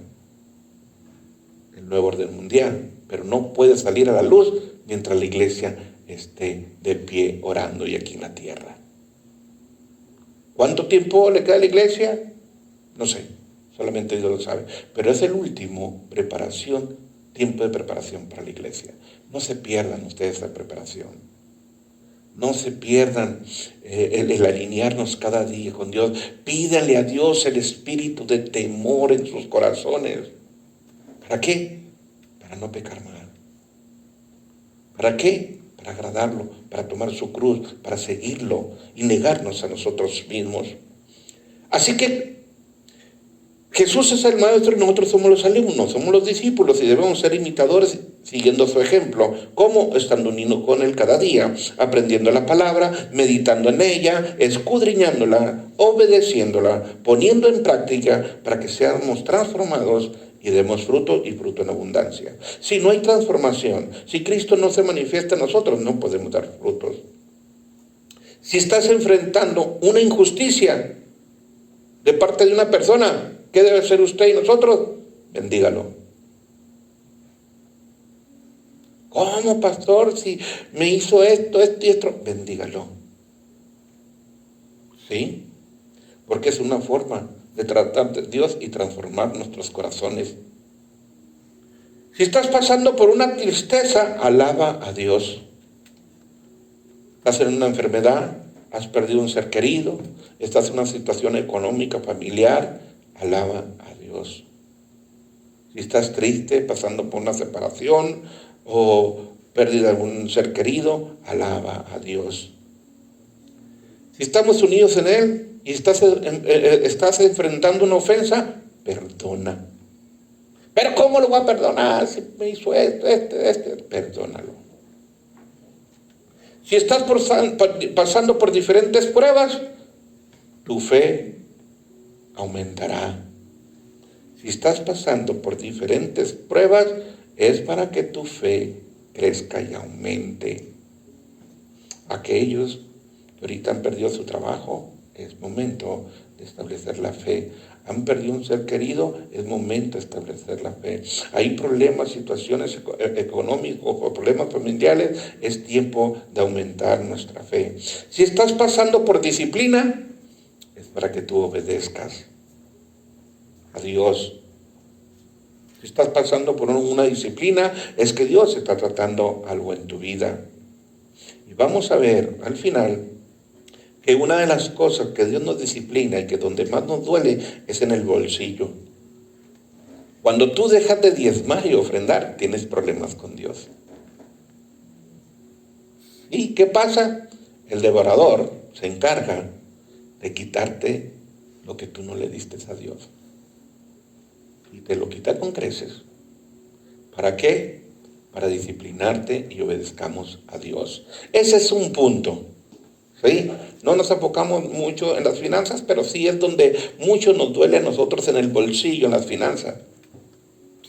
el nuevo orden mundial, pero no puede salir a la luz mientras la iglesia esté de pie orando y aquí en la tierra. ¿Cuánto tiempo le queda a la iglesia? No sé, solamente Dios lo sabe, pero es el último tiempo de preparación para la iglesia. No se pierdan ustedes esa preparación. No se pierdan el alinearnos cada día con Dios. Pídanle a Dios el espíritu de temor en sus corazones. ¿Para qué? Para no pecar mal. ¿Para qué? Para agradarlo, para tomar su cruz, para seguirlo y negarnos a nosotros mismos. Así que Jesús es el maestro y nosotros somos los alumnos, somos los discípulos y debemos ser imitadores siguiendo su ejemplo. ¿Cómo? Estando unidos con Él cada día, aprendiendo la palabra, meditando en ella, escudriñándola, obedeciéndola, poniendo en práctica para que seamos transformados y demos fruto y fruto en abundancia. Si no hay transformación, si Cristo no se manifiesta en nosotros, no podemos dar frutos. Si estás enfrentando una injusticia de parte de una persona, ¿qué debe hacer usted y nosotros? Bendígalo. ¿Cómo, pastor? Si me hizo esto y esto. Bendígalo. ¿Sí? Porque es una forma de tratar de Dios y transformar nuestros corazones. Si estás pasando por una tristeza, alaba a Dios. Estás en una enfermedad, has perdido un ser querido, estás en una situación económica, familiar, alaba a Dios. Si estás triste, pasando por una separación o pérdida de algún ser querido, alaba a Dios. Si estamos unidos en Él y estás enfrentando una ofensa, perdona. Pero ¿cómo lo voy a perdonar si me hizo esto? Perdónalo. Si estás pasando por diferentes pruebas, tu fe aumentará. Si estás pasando por diferentes pruebas, es para que tu fe crezca y aumente. Aquellos que ahorita han perdido su trabajo, es momento de establecer la fe. Han perdido un ser querido, es momento de establecer la fe. Hay problemas, situaciones económicas o problemas familiares, es tiempo de aumentar nuestra fe. Si estás pasando por disciplina, es para que tú obedezcas a Dios. Si estás pasando por una disciplina, es que Dios está tratando algo en tu vida. Y vamos a ver al final que una de las cosas que Dios nos disciplina y que donde más nos duele es en el bolsillo. Cuando tú dejas de diezmar y ofrendar, tienes problemas con Dios. ¿Y qué pasa? El devorador se encarga de quitarte lo que tú no le diste a Dios. Y te lo quita con creces. ¿Para qué? Para disciplinarte y obedezcamos a Dios. Ese es un punto. ¿Sí? No nos enfocamos mucho en las finanzas, pero sí es donde mucho nos duele a nosotros en el bolsillo, en las finanzas.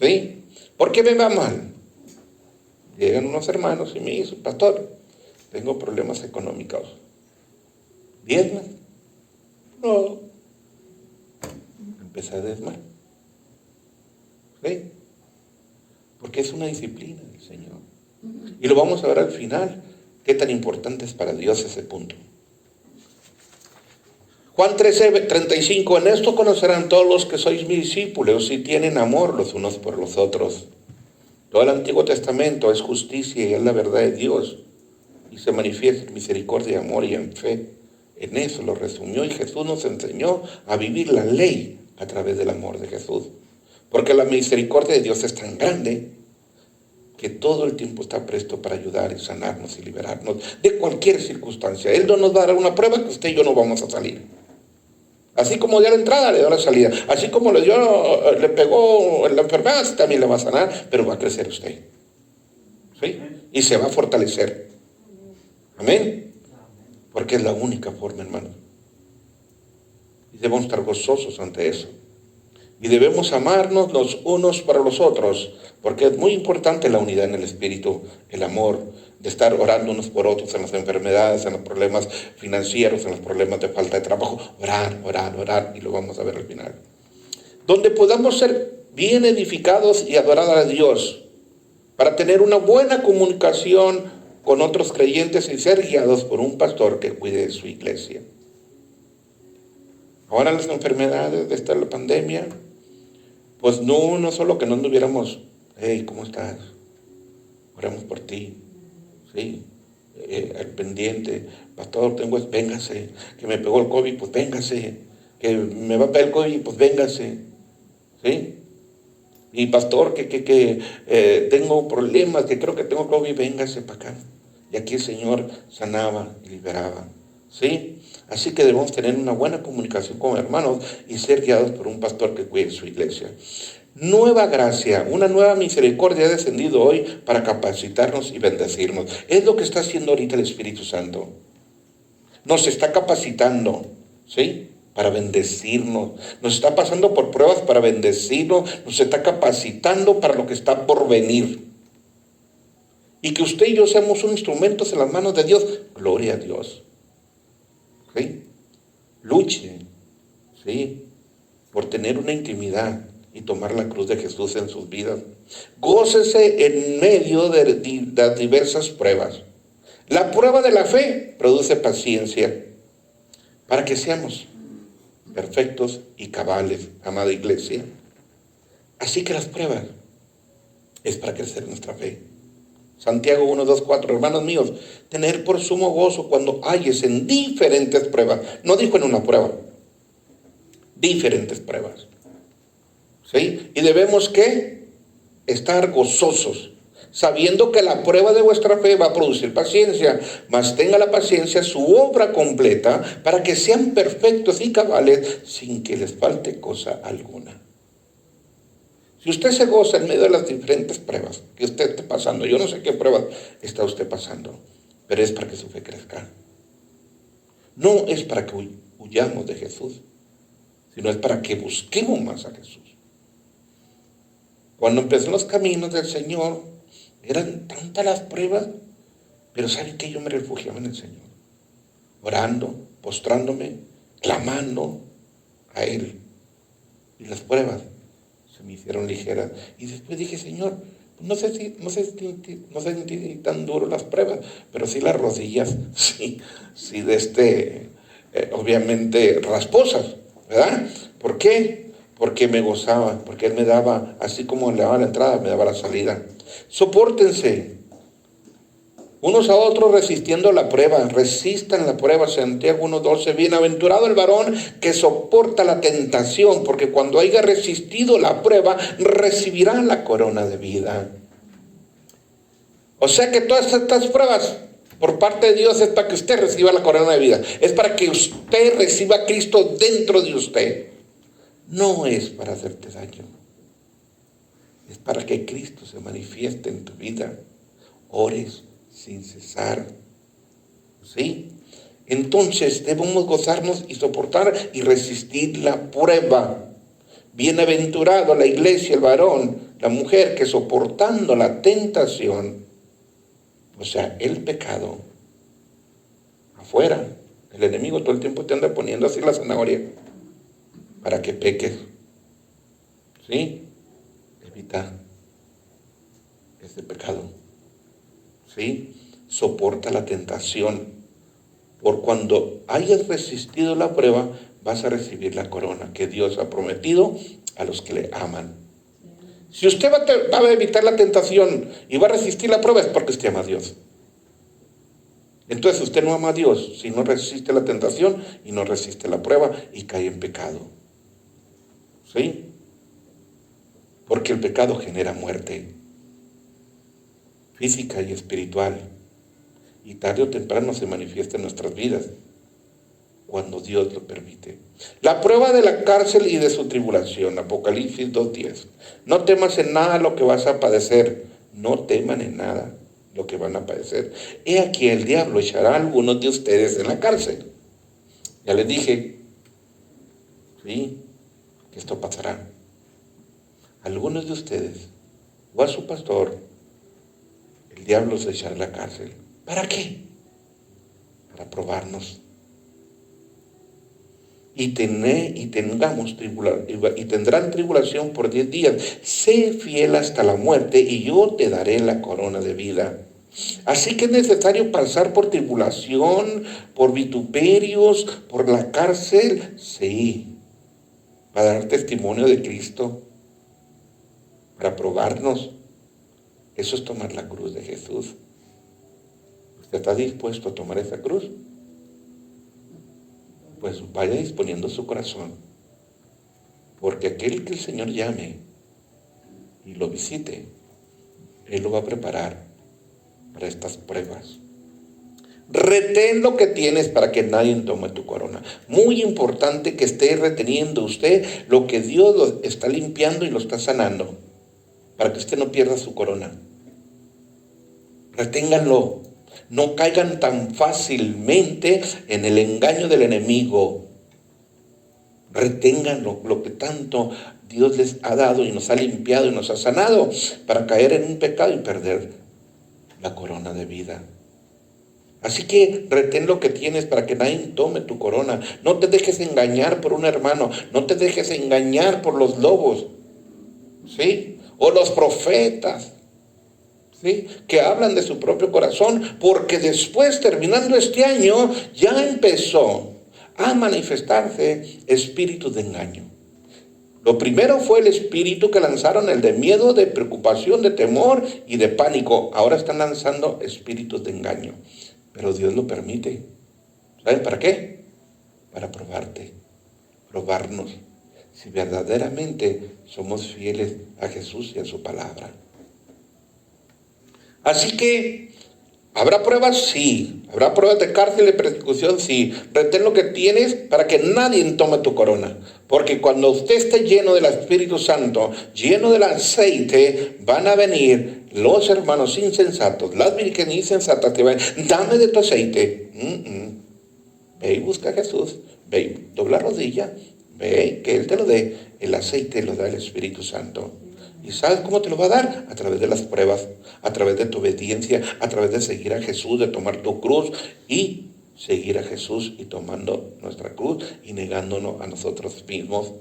¿Sí? ¿Por qué me va mal? Llegan unos hermanos y me dicen, pastor, tengo problemas económicos. ¿Diezma? No. Empecé a diezmar. ¿Sí? Porque es una disciplina del Señor. Y lo vamos a ver al final. ¿Qué tan importante es para Dios ese punto? Juan 13:35, en esto conocerán todos los que sois mis discípulos si tienen amor los unos por los otros. Todo el Antiguo Testamento es justicia y es la verdad de Dios. Y se manifiesta en misericordia, amor y en fe. En eso lo resumió y Jesús nos enseñó a vivir la ley a través del amor de Jesús. Porque la misericordia de Dios es tan grande que todo el tiempo está presto para ayudar y sanarnos y liberarnos de cualquier circunstancia. Él no nos va a dar una prueba que usted y yo no vamos a salir. Así como dio la entrada, le dio la salida. Así como le pegó la enfermedad, también le va a sanar, pero va a crecer usted. ¿Sí? Y se va a fortalecer. Amén. Porque es la única forma, hermano. Y debemos estar gozosos ante eso. Y debemos amarnos los unos para los otros, porque es muy importante la unidad en el espíritu, el amor, de estar orando unos por otros en las enfermedades, en los problemas financieros, en los problemas de falta de trabajo. Orar, orar, orar, y lo vamos a ver al final. Donde podamos ser bien edificados y adorar a Dios, para tener una buena comunicación con otros creyentes y ser guiados por un pastor que cuide de su iglesia. Ahora las enfermedades de esta la pandemia, pues no solo que no anduviéramos, hey, ¿cómo estás? Oramos por ti, sí, al pendiente, pastor, véngase, que me pegó el COVID, pues véngase, que me va a pegar el COVID, pues véngase, sí. Y pastor, que tengo problemas, que creo que tengo COVID, véngase para acá. Y aquí el Señor sanaba y liberaba, ¿sí? Así que debemos tener una buena comunicación con hermanos y ser guiados por un pastor que cuide su iglesia. Nueva gracia, una nueva misericordia ha descendido hoy para capacitarnos y bendecirnos. Es lo que está haciendo ahorita el Espíritu Santo. Nos está capacitando, ¿sí? Para bendecirnos. Nos está pasando por pruebas para bendecirnos. Nos está capacitando para lo que está por venir. Y que usted y yo seamos un instrumentos en las manos de Dios. Gloria a Dios. ¿Sí? Luche, ¿sí? Por tener una intimidad y tomar la cruz de Jesús en sus vidas. Gócese en medio de las diversas pruebas. La prueba de la fe produce paciencia para que seamos perfectos y cabales, amada iglesia. Así que las pruebas es para crecer nuestra fe. Santiago 1, 2, 4, hermanos míos, tener por sumo gozo cuando halles en diferentes pruebas. No dijo en una prueba, diferentes pruebas. ¿Sí? Y debemos ¿qué? Estar gozosos, sabiendo que la prueba de vuestra fe va a producir paciencia, mas tenga la paciencia su obra completa para que sean perfectos y cabales sin que les falte cosa alguna. Si usted se goza en medio de las diferentes pruebas que usted esté pasando, yo no sé qué pruebas está usted pasando, pero es para que su fe crezca. No es para que huyamos de Jesús, sino es para que busquemos más a Jesús. Cuando empecé los caminos del Señor, eran tantas las pruebas, pero ¿saben qué? Yo me refugiaba en el Señor, orando, postrándome, clamando a Él. Y las pruebas se me hicieron ligeras. Y después dije, Señor, no sé si tan duro las pruebas, pero sí las rodillas, sí obviamente rasposas, ¿verdad? ¿Por qué? Porque me gozaba, porque Él me daba, así como le daba la entrada, me daba la salida. Sopórtense unos a otros resistiendo la prueba. Resistan la prueba. Santiago 1:12. Bienaventurado el varón que soporta la tentación, porque cuando haya resistido la prueba, recibirá la corona de vida. O sea que todas estas pruebas por parte de Dios es para que usted reciba la corona de vida. Es para que usted reciba a Cristo dentro de usted. No es para hacerte daño. Es para que Cristo se manifieste en tu vida. Ores sin cesar. ¿Sí? Entonces debemos gozarnos y soportar y resistir la prueba. Bienaventurado la iglesia, el varón, la mujer que soportando la tentación, o sea, el pecado, afuera, el enemigo todo el tiempo te anda poniendo así la zanahoria para que peques. ¿Sí? Evita ese pecado. ¿Sí? soporta la tentación. Por cuando hayas resistido la prueba, vas a recibir la corona que Dios ha prometido a los que le aman. Si usted va a evitar la tentación y va a resistir la prueba, es porque usted ama a Dios. Entonces usted no ama a Dios si no resiste la tentación y no resiste la prueba y cae en pecado. ¿Sí? Porque el pecado genera muerte física y espiritual. Y tarde o temprano se manifiesta en nuestras vidas, cuando Dios lo permite. La prueba de la cárcel y de su tribulación, Apocalipsis 2:10. No temas en nada lo que vas a padecer, no teman en nada lo que van a padecer. He aquí el diablo echará a algunos de ustedes en la cárcel. Ya les dije, sí, que esto pasará. Algunos de ustedes, o a su pastor, el diablo se echará en la cárcel. ¿Para qué? Para probarnos. Y tendrán tribulación por 10 días. Sé fiel hasta la muerte y yo te daré la corona de vida. Así que es necesario pasar por tribulación, por vituperios, por la cárcel. Sí, para dar testimonio de Cristo, para probarnos. Eso es tomar la cruz de Jesús. ¿Usted está dispuesto a tomar esa cruz? Pues vaya disponiendo su corazón, porque aquel que el Señor llame y lo visite, Él lo va a preparar para estas pruebas. Retén lo que tienes para que nadie tome tu corona. Muy importante que esté reteniendo usted lo que Dios lo está limpiando y lo está sanando, para que usted no pierda su corona. Reténganlo. No caigan tan fácilmente en el engaño del enemigo. Retengan lo que tanto Dios les ha dado y nos ha limpiado y nos ha sanado, para caer en un pecado y perder la corona de vida. Así que retén lo que tienes para que nadie tome tu corona. No te dejes engañar por un hermano. No te dejes engañar por los lobos, ¿sí? O los profetas, ¿sí? Que hablan de su propio corazón, porque después, terminando este año, ya empezó a manifestarse espíritus de engaño. Lo primero fue el espíritu que lanzaron, el de miedo, de preocupación, de temor y de pánico. Ahora están lanzando espíritus de engaño, pero Dios lo permite. ¿Saben para qué? Para probarte, probarnos si verdaderamente somos fieles a Jesús y a su palabra. Así que, ¿habrá pruebas? Sí. ¿Habrá pruebas de cárcel y persecución? Sí. Retén lo que tienes para que nadie tome tu corona. Porque cuando usted esté lleno del Espíritu Santo, lleno del aceite, van a venir los hermanos insensatos, las vírgenes insensatas que van, dame de tu aceite. Ve y busca a Jesús. Ve y dobla rodilla. Ve que Él te lo dé. El aceite lo da el Espíritu Santo. ¿Y sabes cómo te lo va a dar? A través de las pruebas, a través de tu obediencia, a través de seguir a Jesús, de tomar tu cruz y seguir a Jesús y tomando nuestra cruz y negándonos a nosotros mismos.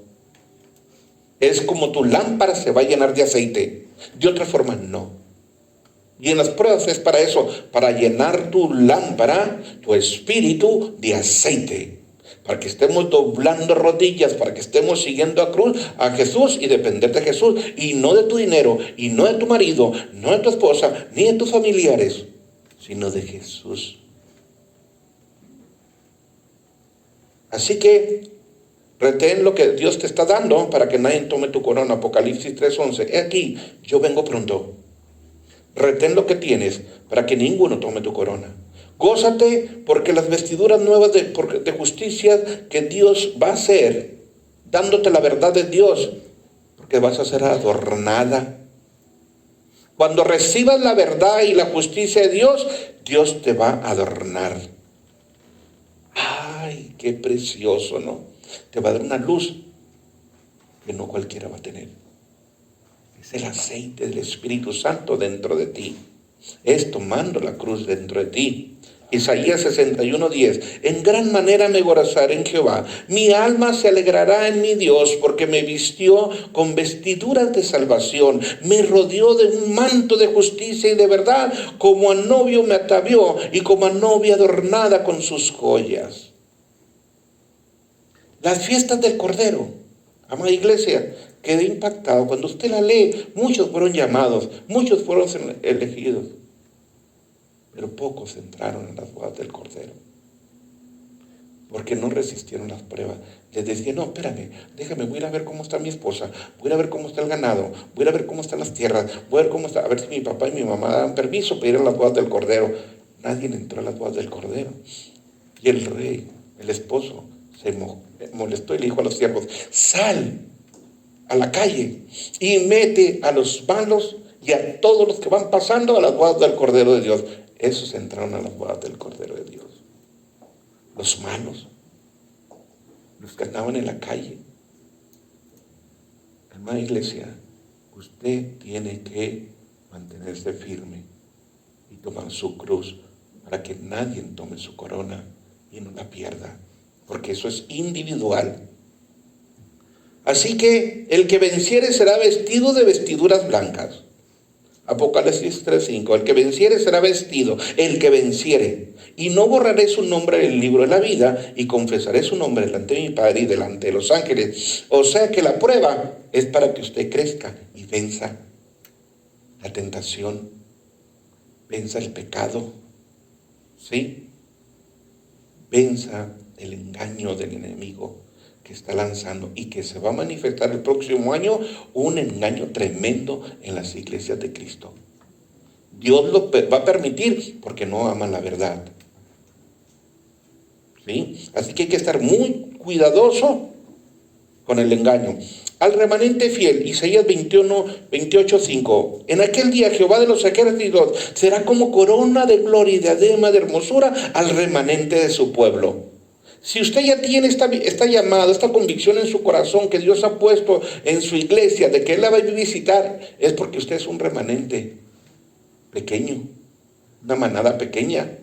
Es como tu lámpara se va a llenar de aceite. De otra forma, no. Y en las pruebas es para eso, para llenar tu lámpara, tu espíritu de aceite. Para que estemos doblando rodillas, para que estemos siguiendo a Jesús y depender de Jesús, y no de tu dinero, y no de tu marido, no de tu esposa, ni de tus familiares, sino de Jesús. Así que retén lo que Dios te está dando para que nadie tome tu corona. Apocalipsis 3:11. He aquí, yo vengo pronto. Retén lo que tienes para que ninguno tome tu corona. Gózate porque las vestiduras nuevas de justicia que Dios va a hacer, dándote la verdad de Dios, porque vas a ser adornada. Cuando recibas la verdad y la justicia de Dios, Dios te va a adornar. ¡Ay, qué precioso!, ¿no? Te va a dar una luz que no cualquiera va a tener. Es el aceite del Espíritu Santo dentro de ti. Es tomando la cruz dentro de ti. Isaías 61:10. En gran manera me gozaré en Jehová. Mi alma se alegrará en mi Dios, porque me vistió con vestiduras de salvación. Me rodeó de un manto de justicia y de verdad. Como a novio me atavió y como a novia adornada con sus joyas. Las fiestas del Cordero. Amada iglesia, quedé impactado. Cuando usted la lee, muchos fueron llamados, muchos fueron elegidos. Pero pocos entraron en las bodas del Cordero, porque no resistieron las pruebas. Les decía, no, espérame, déjame, voy a ir a ver cómo está mi esposa, voy a ir a ver cómo está el ganado, voy a ir a ver cómo están las tierras, voy a ver cómo está, a ver si mi papá y mi mamá dan permiso para ir a las bodas del Cordero. Nadie entró a las bodas del Cordero. Y el rey, el esposo, se molestó y le dijo a los siervos, sal a la calle y mete a los malos y a todos los que van pasando a las bodas del Cordero de Dios. Esos entraron a las bodas del Cordero de Dios. Los malos, los que andaban en la calle. Hermana iglesia, usted tiene que mantenerse firme y tomar su cruz para que nadie tome su corona y no la pierda, porque eso es individual. Así que el que venciere será vestido de vestiduras blancas. Apocalipsis 3:5. El que venciere será vestido, el que venciere. Y no borraré su nombre del libro de la vida, y confesaré su nombre delante de mi Padre y delante de los ángeles. O sea que la prueba es para que usted crezca y venza la tentación, venza el pecado, ¿sí? Venza el engaño del enemigo que está lanzando y que se va a manifestar el próximo año, un engaño tremendo en las iglesias de Cristo. Dios lo va a permitir porque no aman la verdad. ¿Sí? Así que hay que estar muy cuidadoso con el engaño. Al remanente fiel, Isaías 28:5. En aquel día Jehová de los ejércitos será como corona de gloria y de diadema de hermosura al remanente de su pueblo. Si usted ya tiene esta llamada, esta convicción en su corazón que Dios ha puesto en su iglesia, de que Él la va a visitar, es porque usted es un remanente pequeño, una manada pequeña.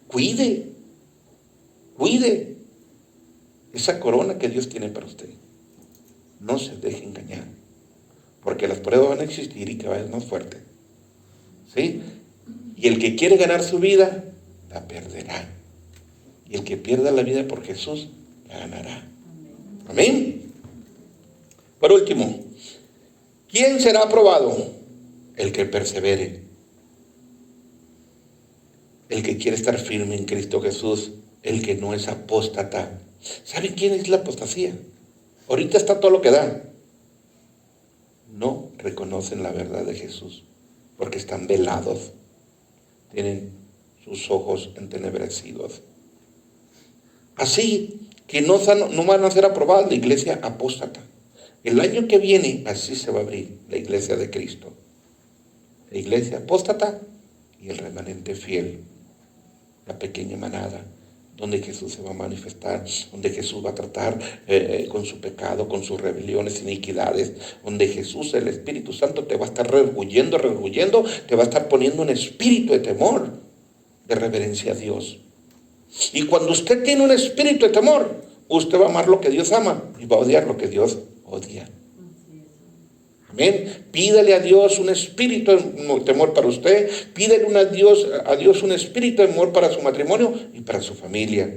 Cuide esa corona que Dios tiene para usted. No se deje engañar, porque las pruebas van a existir y cada vez más fuerte. ¿Sí? Y el que quiere ganar su vida, la perderá. Y el que pierda la vida por Jesús, la ganará. Amén. Por último, ¿quién será aprobado? El que persevere. El que quiere estar firme en Cristo Jesús. El que no es apóstata. ¿Saben quién es la apostasía? Ahorita está todo lo que da. No reconocen la verdad de Jesús porque están velados. Tienen sus ojos entenebrecidos. Así que no van a ser aprobadas la iglesia apóstata. El año que viene así se va a abrir la iglesia de Cristo. La iglesia apóstata y el remanente fiel. La pequeña manada donde Jesús se va a manifestar, donde Jesús va a tratar con su pecado, con sus rebeliones, iniquidades, donde Jesús, el Espíritu Santo, te va a estar redarguyendo, te va a estar poniendo un espíritu de temor, de reverencia a Dios. Y cuando usted tiene un espíritu de temor, usted va a amar lo que Dios ama y va a odiar lo que Dios odia. Amén. Pídale a Dios un espíritu de temor para usted. Pídele a Dios un espíritu de temor para su matrimonio y para su familia.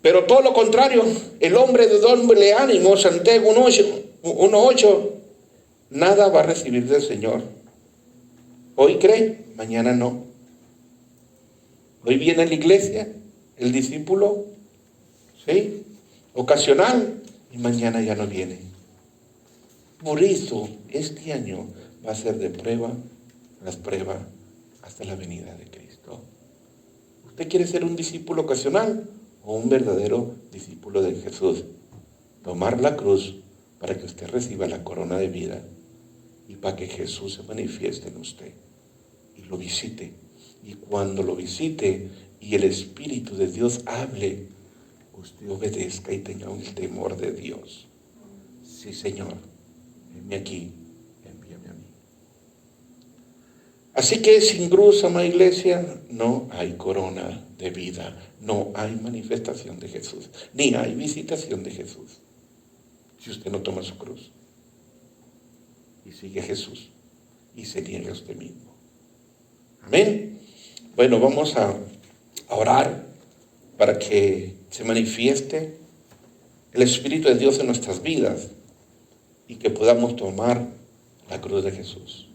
Pero todo lo contrario, el hombre de doble ánimo, Santiago 1:8, nada va a recibir del Señor. Hoy cree, mañana no. Hoy viene a la iglesia el discípulo, ¿sí?, ocasional, y mañana ya no viene. Por eso este año va a ser de prueba tras prueba hasta la venida de Cristo. ¿Usted quiere ser un discípulo ocasional o un verdadero discípulo de Jesús? Tomar la cruz para que usted reciba la corona de vida y para que Jesús se manifieste en usted y lo visite. Y cuando lo visite y el Espíritu de Dios hable, usted obedezca y tenga un temor de Dios. Sí, Señor, envíame aquí, envíame a mí. Así que sin cruz, amada iglesia, no hay corona de vida, no hay manifestación de Jesús, ni hay visitación de Jesús. Si usted no toma su cruz y sigue a Jesús y se niega a usted mismo. Amén. Bueno, vamos a orar para que se manifieste el Espíritu de Dios en nuestras vidas y que podamos tomar la cruz de Jesús.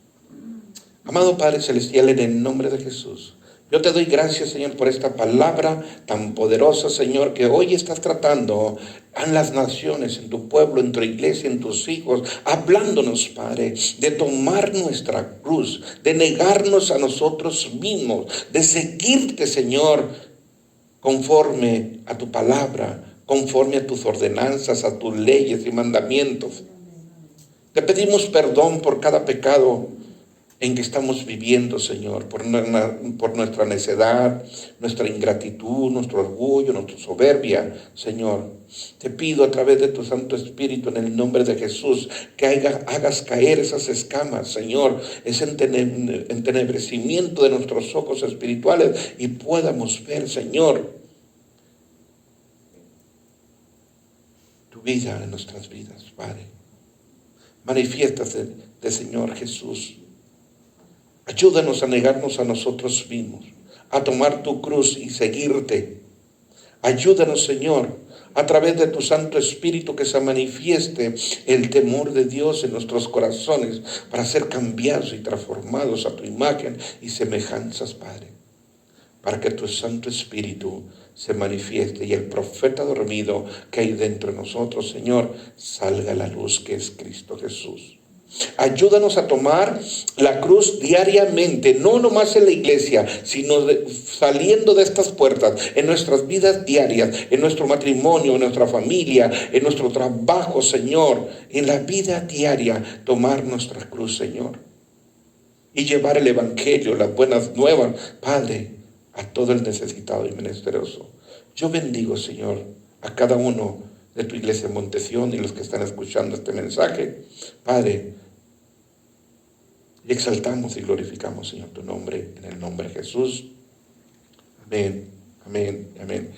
Amado Padre Celestial, en el nombre de Jesús, yo te doy gracias, Señor, por esta palabra tan poderosa, Señor, que hoy estás tratando en las naciones, en tu pueblo, en tu iglesia, en tus hijos, hablándonos, Padre, de tomar nuestra cruz, de negarnos a nosotros mismos, de seguirte, Señor, conforme a tu palabra, conforme a tus ordenanzas, a tus leyes y mandamientos. Te pedimos perdón por cada pecado en que estamos viviendo, Señor, por nuestra necedad, nuestra ingratitud, nuestro orgullo, nuestra soberbia, Señor. Te pido a través de tu Santo Espíritu, en el nombre de Jesús, que hagas caer esas escamas, Señor, ese entenebrecimiento de nuestros ojos espirituales y podamos ver, Señor, tu vida en nuestras vidas, Padre. Manifiéstate, Señor Jesús. Ayúdanos a negarnos a nosotros mismos, a tomar tu cruz y seguirte. Ayúdanos, Señor, a través de tu Santo Espíritu, que se manifieste el temor de Dios en nuestros corazones para ser cambiados y transformados a tu imagen y semejanzas, Padre. Para que tu Santo Espíritu se manifieste y el profeta dormido que hay dentro de nosotros, Señor, salga a la luz, que es Cristo Jesús. Ayúdanos a tomar la cruz diariamente, no nomás en la iglesia, sino saliendo de estas puertas, en nuestras vidas diarias, en nuestro matrimonio, en nuestra familia, en nuestro trabajo, Señor, en la vida diaria, tomar nuestra cruz, Señor, y llevar el evangelio, las buenas nuevas, Padre, a todo el necesitado y menesteroso. Yo bendigo, Señor, a cada uno de tu iglesia en Montesión y los que están escuchando este mensaje, Padre. Y exaltamos y glorificamos, Señor, tu nombre, en el nombre de Jesús. Amén, amén, amén.